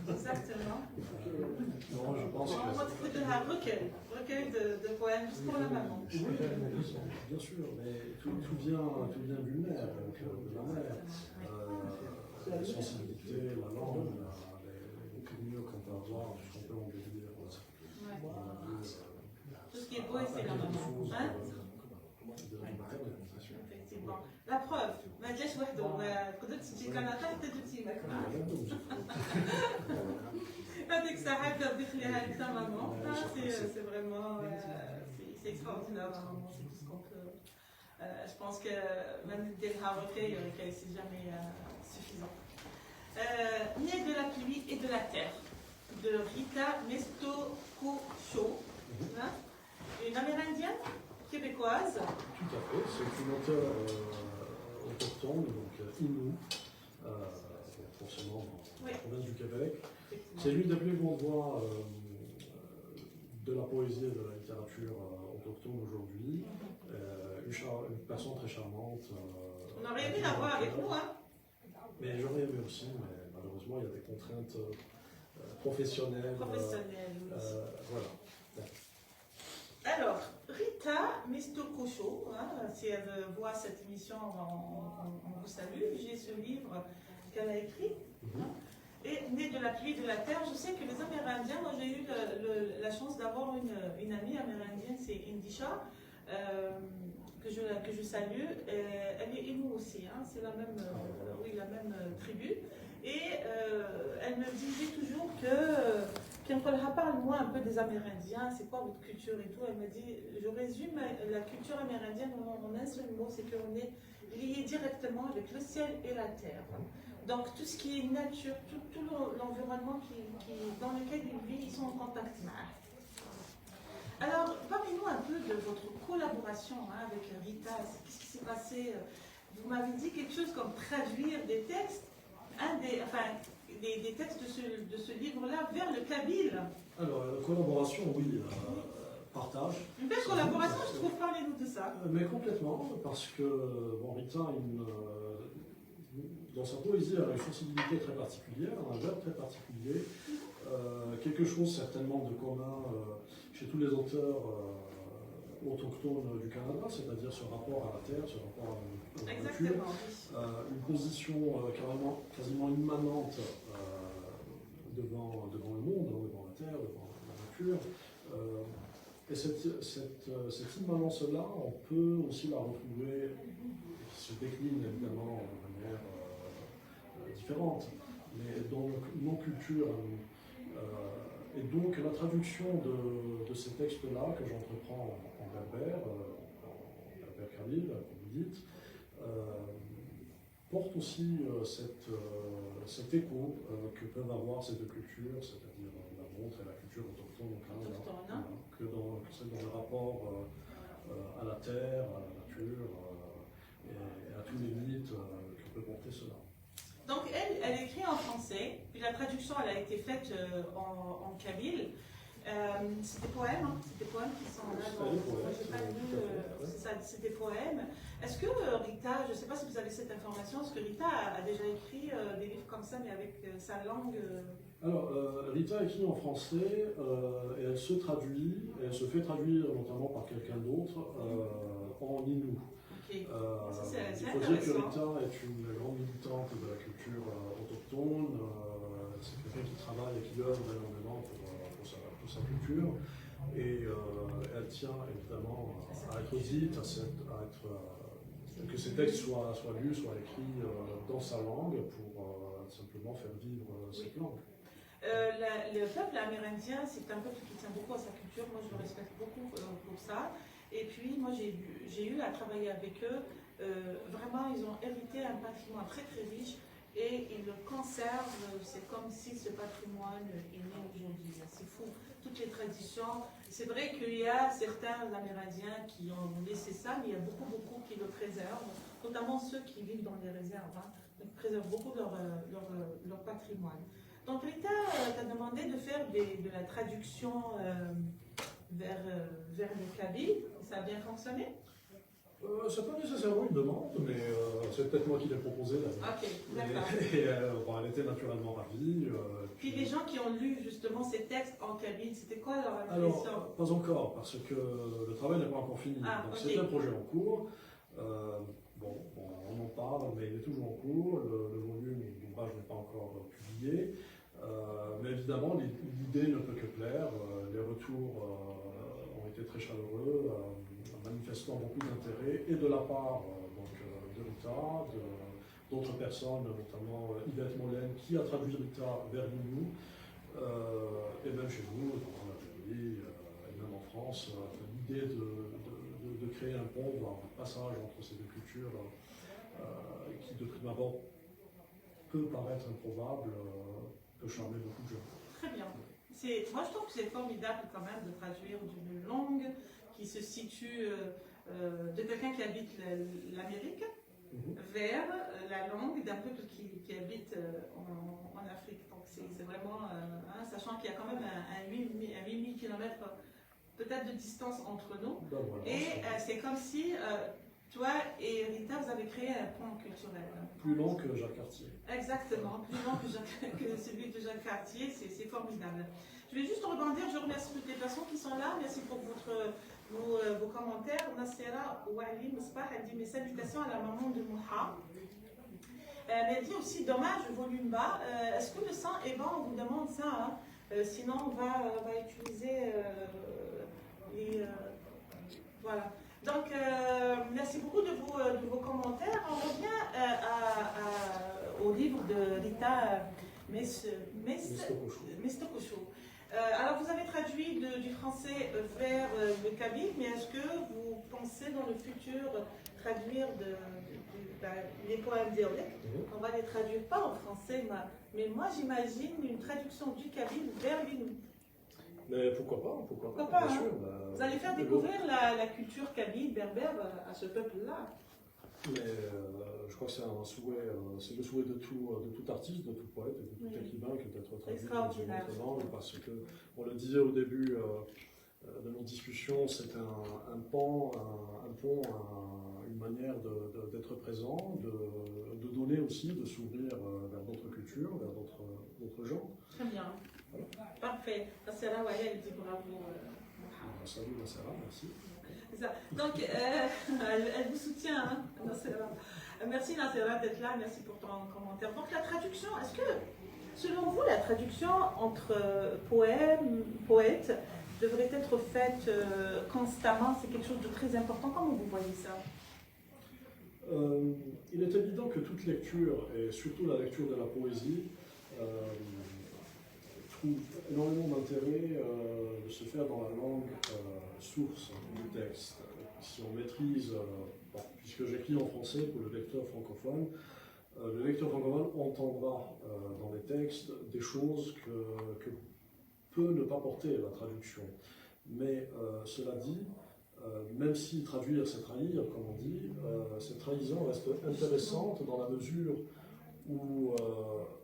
Exactement. Non, je pense On va te faire un recueil de poèmes juste pour la maman. Oui, bien sûr, mais tout vient du mère, de la mère. La sensibilité, la langue, les opinions qu'on peut avoir, tout ce qu'on peut en dire. Tout ce qui est beau, c'est la maman. Hein? Effectivement. La preuve, ما جاش وحده قدرت تجي كندا حتى جبتي لك هذيك الساعه تبدي تخليها لك ta maman. C'est vraiment c'est extraordinaire la maman, c'est tout ce qu'on peut. Je pense que même déjà recueil c'est jamais suffisant. Né de la pluie et de la terre de Rita Mestocoucho, une amérindienne québécoise. Tout à fait, c'est une auteure autochtone, donc Innu, forcément dans la province du Québec. C'est l'une des plus grandes voix de la poésie et de la littérature autochtone aujourd'hui. Une personne très charmante. On aurait aimé la voir avec nous, hein? Mais j'aurais aimé aussi, mais malheureusement il y a des contraintes professionnelles. Voilà. Alors, Rita Mestocoucho, si elle voit cette émission, on vous salue. J'ai ce livre qu'elle a écrit. Et Né de la pluie de la terre, je sais que les Amérindiens, moi j'ai eu la chance d'avoir une amie amérindienne, c'est Indisha, que je salue. Elle est Innu aussi, c'est la même tribu. Et elle me disait toujours que parle-moi un peu des Amérindiens, c'est quoi votre culture et tout. Elle m'a dit, je résume la culture amérindienne en un seul mot, c'est qu'on est lié directement avec le ciel et la terre. Donc tout ce qui est nature, tout l'environnement dans lequel ils vivent, ils sont en contact. Alors, parlez-nous un peu de votre collaboration avec Rita. Qu'est-ce qui s'est passé? Vous m'avez dit quelque chose comme traduire des textes, des textes de ce livre-là vers le kabyle. Alors, la collaboration, oui, partage. Une belle collaboration, je trouve, parlez-nous de ça. Mais complètement, parce que bon, Rita, dans sa poésie, elle a une sensibilité très particulière, un verbe très particulier, quelque chose certainement de commun chez tous les auteurs autochtones du Canada, c'est-à-dire ce rapport à la terre, ce rapport à la nature, une position quasiment immanente devant le monde, devant la terre, devant la nature. Et cette immanence-là, on peut aussi la retrouver, qui se décline évidemment de manière différente, mais dans nos cultures. Et donc la traduction de ces textes-là, que j'entreprends en berbère kabyle, comme vous dites, porte aussi cet écho que peuvent avoir ces deux cultures, c'est-à-dire la nôtre et la culture autochtone au Canada, que c'est dans le rapport à la terre, à la nature et à tous les mythes que peut porter cela. Donc elle écrit en français, puis la traduction elle a été faite en kabyle. C'est des poèmes, hein, c'est des poèmes qui sont là. J'ai pas lu, c'est des poèmes. Est-ce que Rita, je ne sais pas si vous avez cette information, est-ce que Rita a déjà écrit des livres comme ça, mais avec sa langue Alors, Rita écrit en français et elle se traduit, et elle se fait traduire notamment par quelqu'un d'autre en inou. Okay. Il faut dire que Rita est une grande militante de la culture autochtone. C'est quelqu'un qui travaille et qui œuvre énormément pour sa culture. Et elle tient évidemment à être dite, que ses textes soient lus, soient écrits dans sa langue pour simplement faire vivre cette langue. Le peuple amérindien, c'est un peuple qui tient beaucoup à sa culture. Moi, je le respecte beaucoup pour ça. Et puis, moi, j'ai eu à travailler avec eux. Vraiment, ils ont hérité un patrimoine très, très riche et ils le conservent. C'est comme si ce patrimoine est né aujourd'hui. C'est fou. Toutes les traditions. C'est vrai qu'il y a certains Amérindiens qui ont laissé ça, mais il y a beaucoup qui le préservent, notamment ceux qui vivent dans les réserves. Hein. Ils préservent beaucoup leur patrimoine. Donc, Rita t'a demandé de faire de la traduction vers le kabyle. Ça a bien fonctionné? C'est pas nécessairement une demande, mais c'est peut-être moi qui l'ai proposé d'ailleurs. Ok, d'accord. Et elle était naturellement ravie. Puis les gens qui ont lu justement ces textes en kabyle, c'était quoi leur impression? Alors, pas encore, parce que le travail n'est pas encore fini. Donc okay. C'est un projet en cours. On en parle, mais il est toujours en cours. Le volume d'ouvrage n'est pas encore publié. Mais évidemment, l'idée ne peut que plaire. Les retours ont été très chaleureux, manifestant beaucoup d'intérêt, et de la part de Rita, d'autres personnes, notamment Yvette Molène, qui a traduit Rita vers nous, et même chez nous, en Algérie, et même en France, l'idée de créer un pont, un passage entre ces deux cultures, qui de prime abord peut paraître improbable, peut charmer beaucoup de gens. Très bien. Moi, je trouve que c'est formidable quand même de traduire d'une langue qui se situe de quelqu'un qui habite l'Amérique vers la langue d'un peuple qui habite en Afrique. Donc c'est vraiment, sachant qu'il y a quand même un 8000 km peut-être de distance entre nous. Ben voilà, et c'est comme si toi et Rita, vous avez créé un pont culturel. Plus long que Jacques Cartier. Exactement, plus long que celui de Jacques Cartier, c'est formidable. Je vais juste rebondir, je remercie toutes les personnes qui sont là, merci pour vos commentaires. Nassera Ouali Mouspah, elle dit mes salutations à la maman de Mouha. Elle dit aussi dommage, volume bas. Est-ce que le sang est bon? On vous demande ça, hein. Sinon on va utiliser les. Voilà. Donc, merci beaucoup de vos commentaires. On revient au livre de Rita Mestokosho. Alors, vous avez traduit du français vers le kabyle, mais est-ce que vous pensez dans le futur traduire les poèmes d'Éolek? On va les traduire pas en français, mais moi j'imagine une traduction du kabyle vers l'inou. Mais pourquoi pas, Pourquoi pas, bien hein. sûr. Vous allez faire découvrir la culture kabyle, berbère à ce peuple-là. Mais je crois que c'est un souhait, c'est le souhait de tout artiste, de tout poète, de tout écrivain que d'être traduit dans une autre langue, parce que, on le disait au début de nos discussions, c'est un pont, une manière d'être présent, de donner aussi, de s'ouvrir vers d'autres cultures, vers d'autres gens. Très bien. Voilà. Parfait. Nassera Wael dit bravo. Salut Nassera, merci. Donc, elle vous soutient, hein, Nassera. Merci Nassera d'être là, merci pour ton commentaire. Donc la traduction, est-ce que, selon vous, la traduction entre poètes devrait être faite constamment? C'est quelque chose de très important. Comment vous voyez ça? Il est évident que toute lecture, et surtout la lecture de la poésie, trouve énormément d'intérêt de se faire dans la langue source du texte. Si on maîtrise, puisque j'écris en français pour le lecteur francophone entendra dans les textes des choses que peut ne pas porter la traduction. Mais cela dit, même si traduire c'est trahir, comme on dit, cette trahison reste intéressante dans la mesure où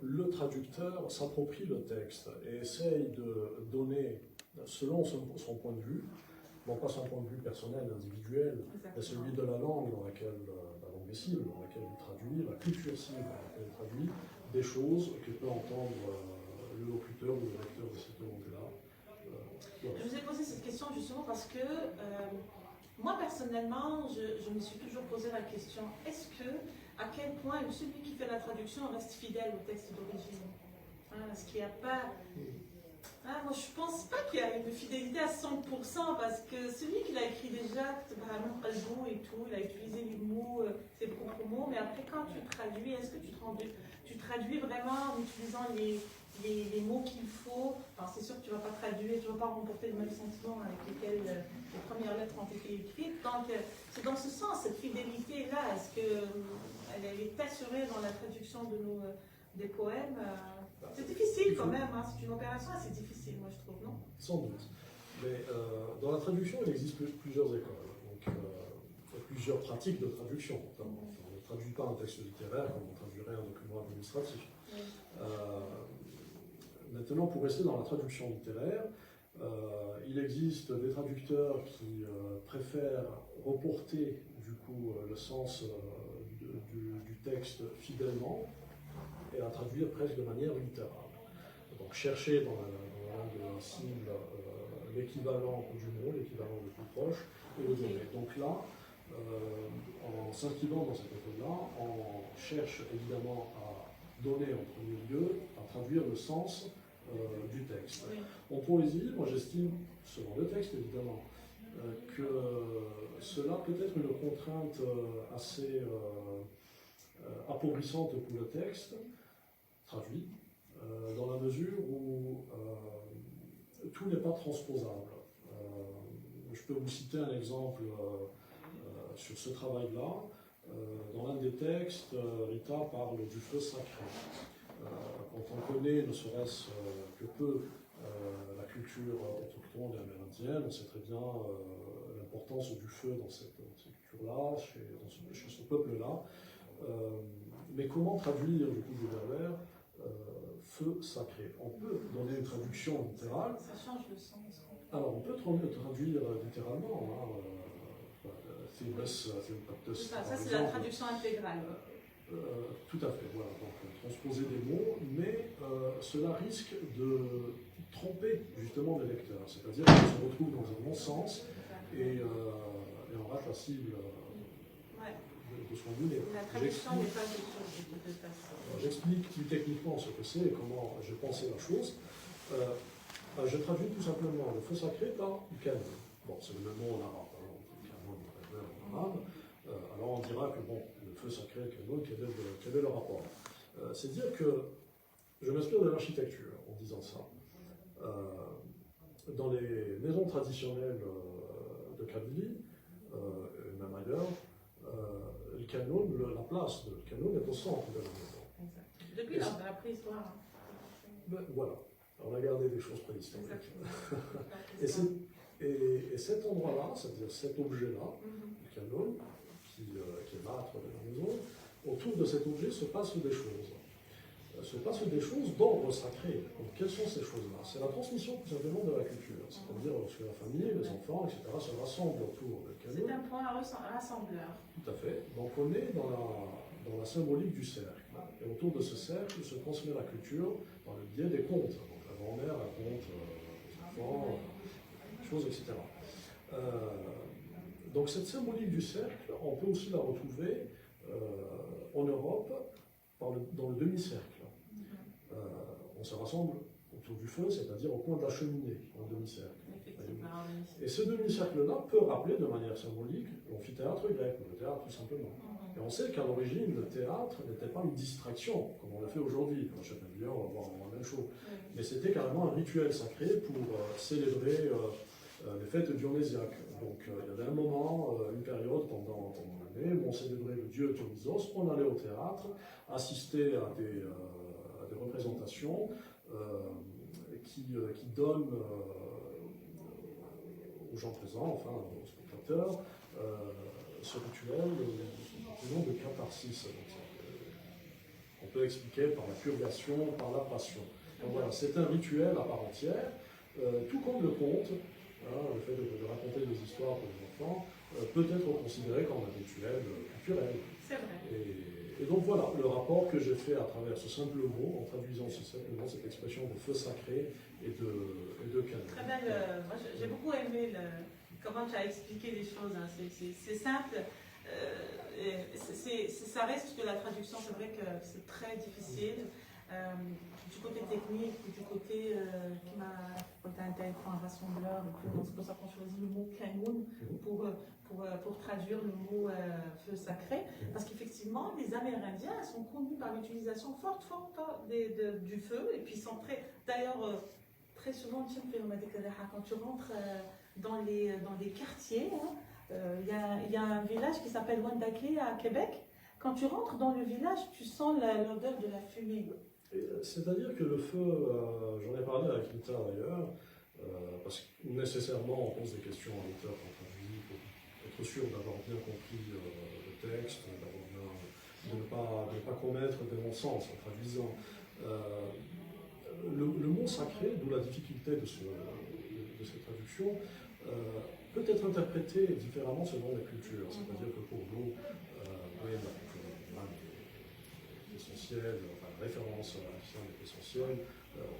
le traducteur s'approprie le texte et essaye de donner, selon son point de vue, non pas son point de vue personnel, individuel, mais celui de la langue dans laquelle, la langue des signes, dans laquelle il traduit, la culture signe dans laquelle il traduit, des choses que peut entendre le locuteur ou le lecteur de cette langue-là. Voilà. Je vous ai posé cette question justement parce que moi personnellement, je me suis toujours posé la question, à quel point celui qui fait la traduction reste fidèle au texte d'origine? Est-ce qu'il n'y a pas... moi je ne pense pas qu'il y a une fidélité à 100% parce que celui qui l'a écrit déjà, vraiment pas le goût et tout, il a utilisé les mots, ses propres mots, mais après quand tu traduis, est-ce que tu traduis vraiment en utilisant les mots qu'il faut? Alors c'est sûr que tu ne vas pas traduire, tu ne vas pas remporter le même sentiment avec lesquels les premières lettres ont été écrites. Donc c'est dans ce sens, cette fidélité-là, est-ce qu'elle est assurée dans la traduction des poèmes? C'est difficile quand même, hein. C'est une opération assez difficile, moi je trouve, non? Sans doute. Mais dans la traduction, il existe plusieurs écoles. Donc, il y a plusieurs pratiques de traduction. On ne traduit pas un texte littéraire comme on traduirait un document administratif. Oui. Maintenant, pour rester dans la traduction littéraire, il existe des traducteurs qui préfèrent reporter du coup le sens du texte fidèlement et à traduire presque de manière littérale. Donc chercher dans la langue cible l'équivalent du mot, l'équivalent le plus proche, et le donner. Donc là, en s'inscrivant dans cette école-là, on cherche évidemment à donner en premier lieu, à traduire le sens du texte. Oui. En poésie, moi j'estime, selon le texte évidemment, que cela peut être une contrainte assez appauvrissante pour le texte, traduit, dans la mesure où tout n'est pas transposable. Je peux vous citer un exemple sur ce travail-là. Dans l'un des textes, Rita parle du feu sacré. Quand on connaît, ne serait-ce que peu, la culture autochtone et amérindienne, on sait très bien l'importance du feu dans cette culture-là, chez ce peuple-là. Mais comment traduire du coup du berbère feu sacré? On peut donner une traduction littérale. Ça change le sens. Alors on peut traduire littéralement. Ça c'est la traduction intégrale. Tout à fait, voilà. Donc transposer des mots, mais cela risque de tromper justement les lecteurs. C'est-à-dire qu'ils se retrouvent dans un non-sens et on rate la cible. De ce qu'on voulait. La traduction n'est pas quelque chose de facile. J'explique plus techniquement ce que c'est et comment j'ai pensé la chose. Je traduis tout simplement le feu sacré par Ukan. Bon, c'est le même mot en arabe. En arabe. Alors on dira que bon, le feu sacré et le quel est le rapport? C'est dire que je m'inspire de l'architecture en disant ça. dans les maisons traditionnelles de Kabylie, et même ailleurs, le canon, la place du canon est au centre de la maison. Exact. Depuis la préhistoire. Ben, voilà, on a gardé des choses préhistoriques. Exactement. Et cet endroit-là, c'est-à-dire cet objet-là, le canon, qui est l'âtre de la maison, autour de cet objet se passent des choses. Se passent des choses d'ordre sacré. Donc, quelles sont ces choses-là? C'est la transmission tout simplement de la culture. C'est-à-dire lorsque la famille, les enfants, etc. se rassemblent autour du canon. C'est un point rassembleur. Tout à fait. Donc on est dans la symbolique du cercle. Et autour de ce cercle se transmet la culture par le biais des contes. Donc la grand-mère raconte aux enfants, des choses, etc. Donc cette symbolique du cercle, on peut aussi la retrouver en Europe dans le demi-cercle. On se rassemble autour du feu, c'est-à-dire au coin de la cheminée, en demi-cercle. Et ce demi-cercle-là peut rappeler de manière symbolique l'amphithéâtre grec, ou le théâtre tout simplement. Et on sait qu'à l'origine, le théâtre n'était pas une distraction, comme on le fait aujourd'hui. Dans chaque milieu, on va voir la même chose. Mais c'était carrément un rituel sacré pour célébrer les fêtes dionysiaques. Donc il y avait un moment, une période pendant l'année où on célébrait le dieu Dionysos, on allait au théâtre, assister à des représentations qui donnent aux gens présents, enfin aux spectateurs, ce rituel du nom de catharsis. On peut expliquer par la purgation, par la passion. Donc voilà, c'est un rituel à part entière, tout comme le conte, le fait de raconter des histoires pour les enfants, peut être considéré comme un rituel culturel. C'est vrai. Et donc voilà le rapport que j'ai fait à travers ce simple mot, en traduisant simplement cette expression de feu sacré et de canon. Très belle. Moi, j'ai beaucoup aimé comment tu as expliqué les choses. Hein. C'est simple. Ça reste que la traduction, c'est vrai que c'est très difficile. Du côté technique, du côté qui m'a été un rassembleur, c'est pour ça qu'on choisit le mot canon pour traduire le mot feu sacré, parce qu'effectivement les Amérindiens sont connus par l'utilisation forte du feu, et puis ils sont d'ailleurs très souvent quand tu rentres dans les quartiers, il y a un village qui s'appelle Wendake à Québec. Quand tu rentres dans le village, tu sens l'odeur de la fumée. C'est-à-dire que le feu, j'en ai parlé avec Rita d'ailleurs, parce que nécessairement on pose des questions à l'auteur quand on traduit pour être sûr d'avoir bien compris le texte, de ne pas commettre des non-sens en traduisant. Le mot sacré, d'où la difficulté de cette traduction, peut être interprété différemment selon les cultures. C'est-à-dire que pour nous, l'essentiel, la référence à l'islam est essentielle,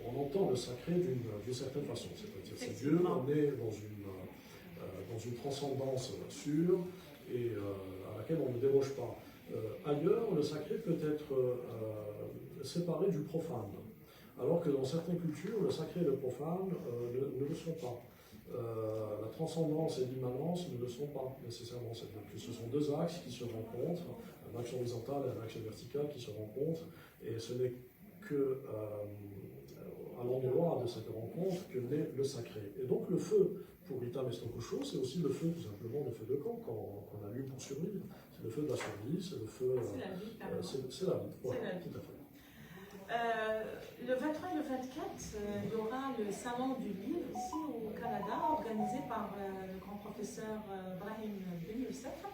on entend le sacré d'une certaine façon. C'est-à-dire que Dieu, on est dans une transcendance sûre et à laquelle on ne déroge pas. Ailleurs, le sacré peut être séparé du profane. Alors que dans certaines cultures, le sacré et le profane ne le sont pas. La transcendance et l'immanence ne le sont pas nécessairement. C'est-à-dire que ce sont deux axes qui se rencontrent, un axe horizontal et un axe vertical qui se rencontrent, et ce n'est que à l'endroit de cette rencontre que naît le sacré. Et donc le feu, pour Rita Mestokosho, c'est aussi le feu tout simplement, le feu de camp qu'on allume pour survivre. C'est le feu de la survie, c'est le feu... C'est la vie. Voilà, tout à fait. Le 23 et le 24, il y aura le Salon du Livre ici au Canada, organisé par le grand professeur Brahim Ben Youssef.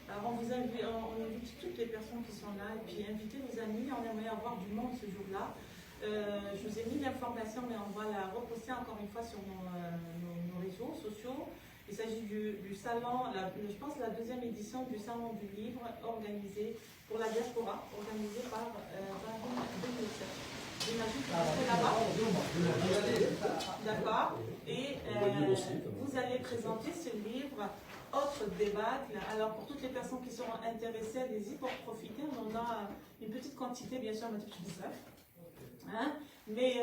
Alors on invite toutes les personnes qui sont là, et puis invitez vos amis. On aimerait avoir du monde ce jour-là. Je vous ai mis l'information, mais on va la reposter encore une fois sur nos réseaux sociaux. Il s'agit du salon, je pense la deuxième édition du Salon du Livre organisé pour la diaspora, organisé par Brahim Ben Youssef. J'imagine que vous serez là-bas. D'accord. Et vous allez présenter ce livre, Autre débâcle. Alors pour toutes les personnes qui seront intéressées, allez-y pour profiter. On en a une petite quantité, bien sûr, hein? Mais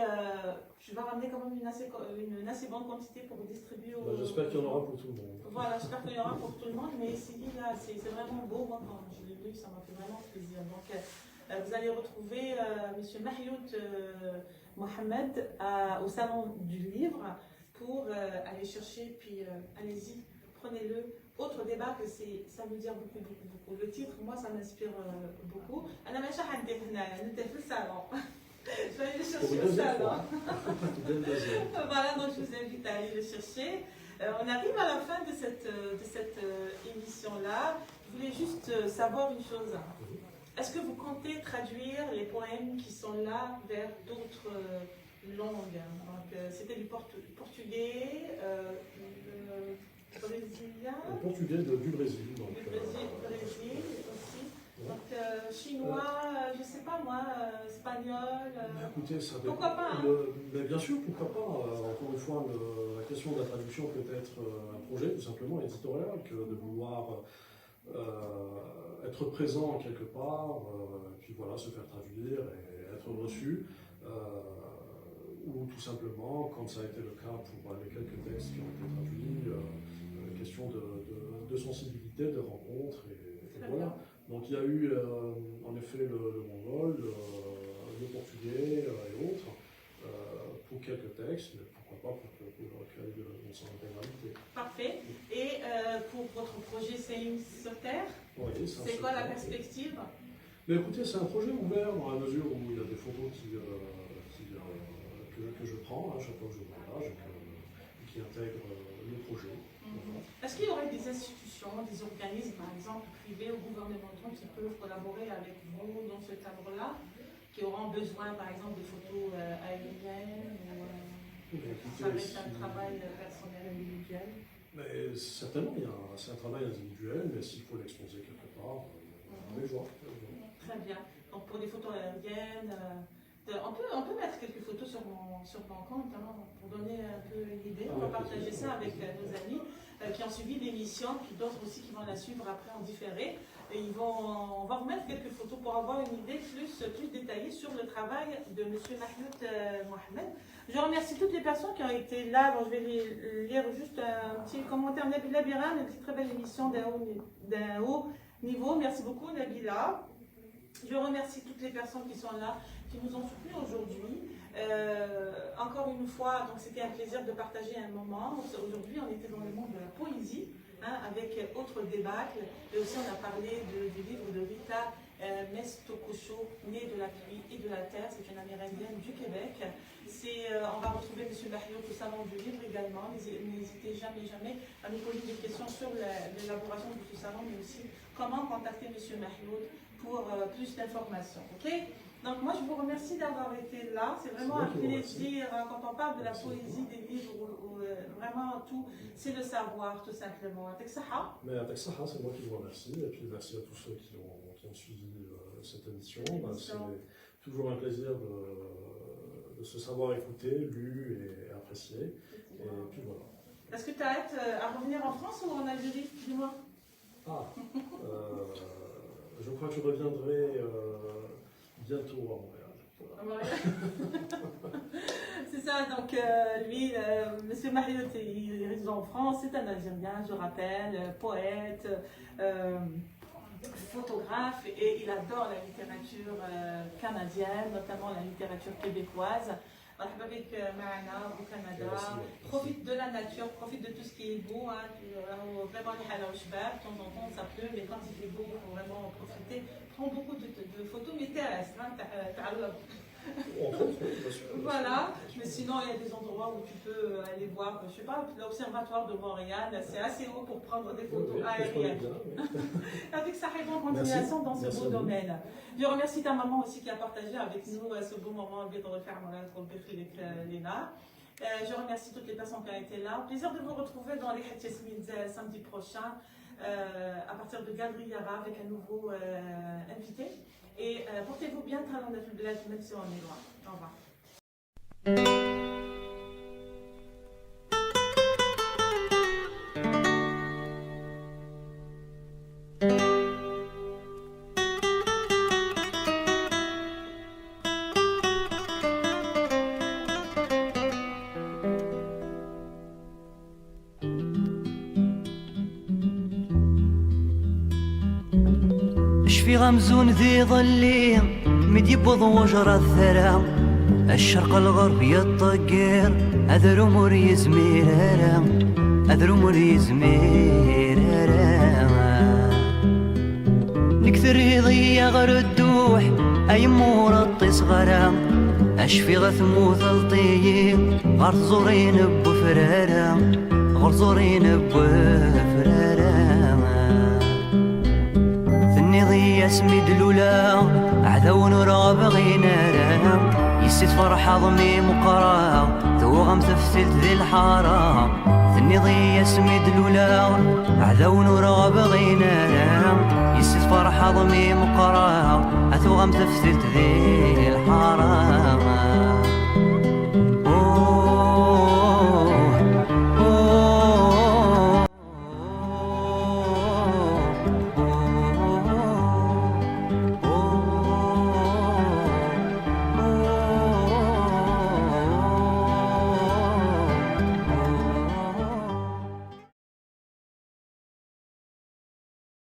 je vais ramener quand même une assez bonne quantité pour distribuer aux... J'espère qu'il y en aura pour tout le monde. Voilà, j'espère qu'il y en aura pour tout le monde, mais ici, là, c'est vraiment beau. Moi, quand je l'ai lu, ça m'a fait vraiment plaisir. Donc, vous allez retrouver M. Mahyout Mohamed au Salon du Livre pour aller chercher, puis allez-y, prenez-le. Autre débat que ça veut dire beaucoup, beaucoup, beaucoup. Le titre, moi, ça m'inspire beaucoup. أنا ماشي حندير هنا نبدا في الصالون. Je vais aller le chercher au salon. Voilà, donc je vous invite à aller le chercher. On arrive à la fin de cette émission-là. Je voulais juste savoir une chose. Est-ce que vous comptez traduire les poèmes qui sont là vers d'autres langues? Donc, c'était du portugais, brésilien. Le portugais du Brésil. Donc, du Brésil aussi. Donc, chinois, je ne sais pas moi, espagnol. Écoutez, ça pourquoi pas hein? Mais bien sûr, pourquoi pas. Encore une fois, la question de la traduction peut être un projet tout simplement éditorial, que de vouloir être présent quelque part, puis voilà, se faire traduire et être reçu. Ou tout simplement, comme ça a été le cas pour les quelques textes qui ont été traduits, question de sensibilité, de rencontre, et voilà. Donc il y a eu en effet le mongol, le portugais et autres, pour quelques textes, mais pourquoi pas pour le recueil dans son intégralité. Parfait. Et pour votre projet C'est sur Terre, oui, c'est quoi la perspective? Mais écoutez, c'est un projet ouvert dans la mesure où il y a des photos que je prends à chaque fois que je voyage et qui intègrent le projet. Est-ce qu'il y aurait des institutions, des organismes, par exemple privés ou gouvernementaux, qui peuvent collaborer avec vous dans ce cadre-là, qui auront besoin, par exemple, de photos aériennes ou ça va être un travail personnel individuel? Mais certainement, c'est un travail individuel, mais s'il faut l'exposer quelque part, on va voir. Très bien. Donc pour des photos aériennes, on peut mettre quelques photos sur mon compte hein, pour donner un peu l'idée. On va partager ça avec nos amis qui ont suivi l'émission, puis d'autres aussi qui vont la suivre après en différé. Et on va remettre quelques photos pour avoir une idée plus détaillée sur le travail de M. Mahmoud Mohamed. Je remercie toutes les personnes qui ont été là. Donc, je vais lire juste un petit commentaire. Nabila Biram, une très belle émission d'un haut niveau. Merci beaucoup Nabila. Je remercie toutes les personnes qui sont là, qui nous ont soutenus aujourd'hui. Encore une fois, donc c'était un plaisir de partager un moment. Aujourd'hui, on était dans le monde de la poésie, hein, avec autre débâcle. Et aussi, on a parlé du livre de Rita Mestokosho, Née de la pluie et de la terre. C'est une Amérindienne du Québec. On va retrouver M. Mahioud au salon du livre également. N'hésitez jamais à nous poser des questions sur l'élaboration de ce salon, mais aussi comment contacter M. Mahioud pour plus d'informations. Okay? Donc moi je vous remercie d'avoir été là, c'est vraiment un plaisir hein, quand on parle de la poésie, des livres, vraiment tout, c'est le savoir tout simplement. Avec Saha. Mais avec Saha, c'est moi qui vous remercie et puis merci à tous ceux qui ont suivi cette émission. C'est toujours un plaisir de se savoir écouté, lu et apprécié. Et puis voilà. Est-ce que tu as hâte à revenir en France ou en Algérie? Dis-moi. Je crois que je reviendrai bientôt à Montréal. C'est ça, donc lui, M. Mahioud, il réside en France, c'est un Algérien, je rappelle, poète, photographe, et il adore la littérature canadienne, notamment la littérature québécoise. Avec Marana au Canada, profite de la nature, profite de tout ce qui est beau. Hein, vraiment, les halal-shbab, de temps en temps ça pleut, mais quand il fait beau, il faut vraiment en profiter. Prends beaucoup de photos, mais terrestres. Hein, voilà, mais sinon il y a des endroits où tu peux aller voir, je sais pas, l'observatoire de Montréal, c'est assez haut pour prendre des photos aériennes. Avec sa continuation dans ce beau domaine. Je remercie ta maman aussi qui a partagé avec nous ce beau moment de refaire Léna. Je remercie toutes les personnes qui ont été là. Plaisir de vous retrouver dans les Yasmine samedi prochain à partir de Galerie Yara avec un nouveau invité. Et portez-vous bien, très loin de la bled, même si on est loin. Au revoir. في غمزون ذي ظلي مدي بضوجر الثرى الشرق الغرب يطقير أذر أمور يزمير أذر أمور يزمير نكثر يضيع غير الدوح أي مرطي صغرا أشفي غثموث الطيب غار زورين بفرارا غار زورين بفرارا ثني ضي اسمي دلولا عذو نرى بغينارا يسيت فرح ضمي مقرا توغم تفتلت ذي الحارة ثني ضي اسمي دلولا عذو نرى بغينارا يسيت فرح ضمي مقرا توغم تفتلت ذي الحارة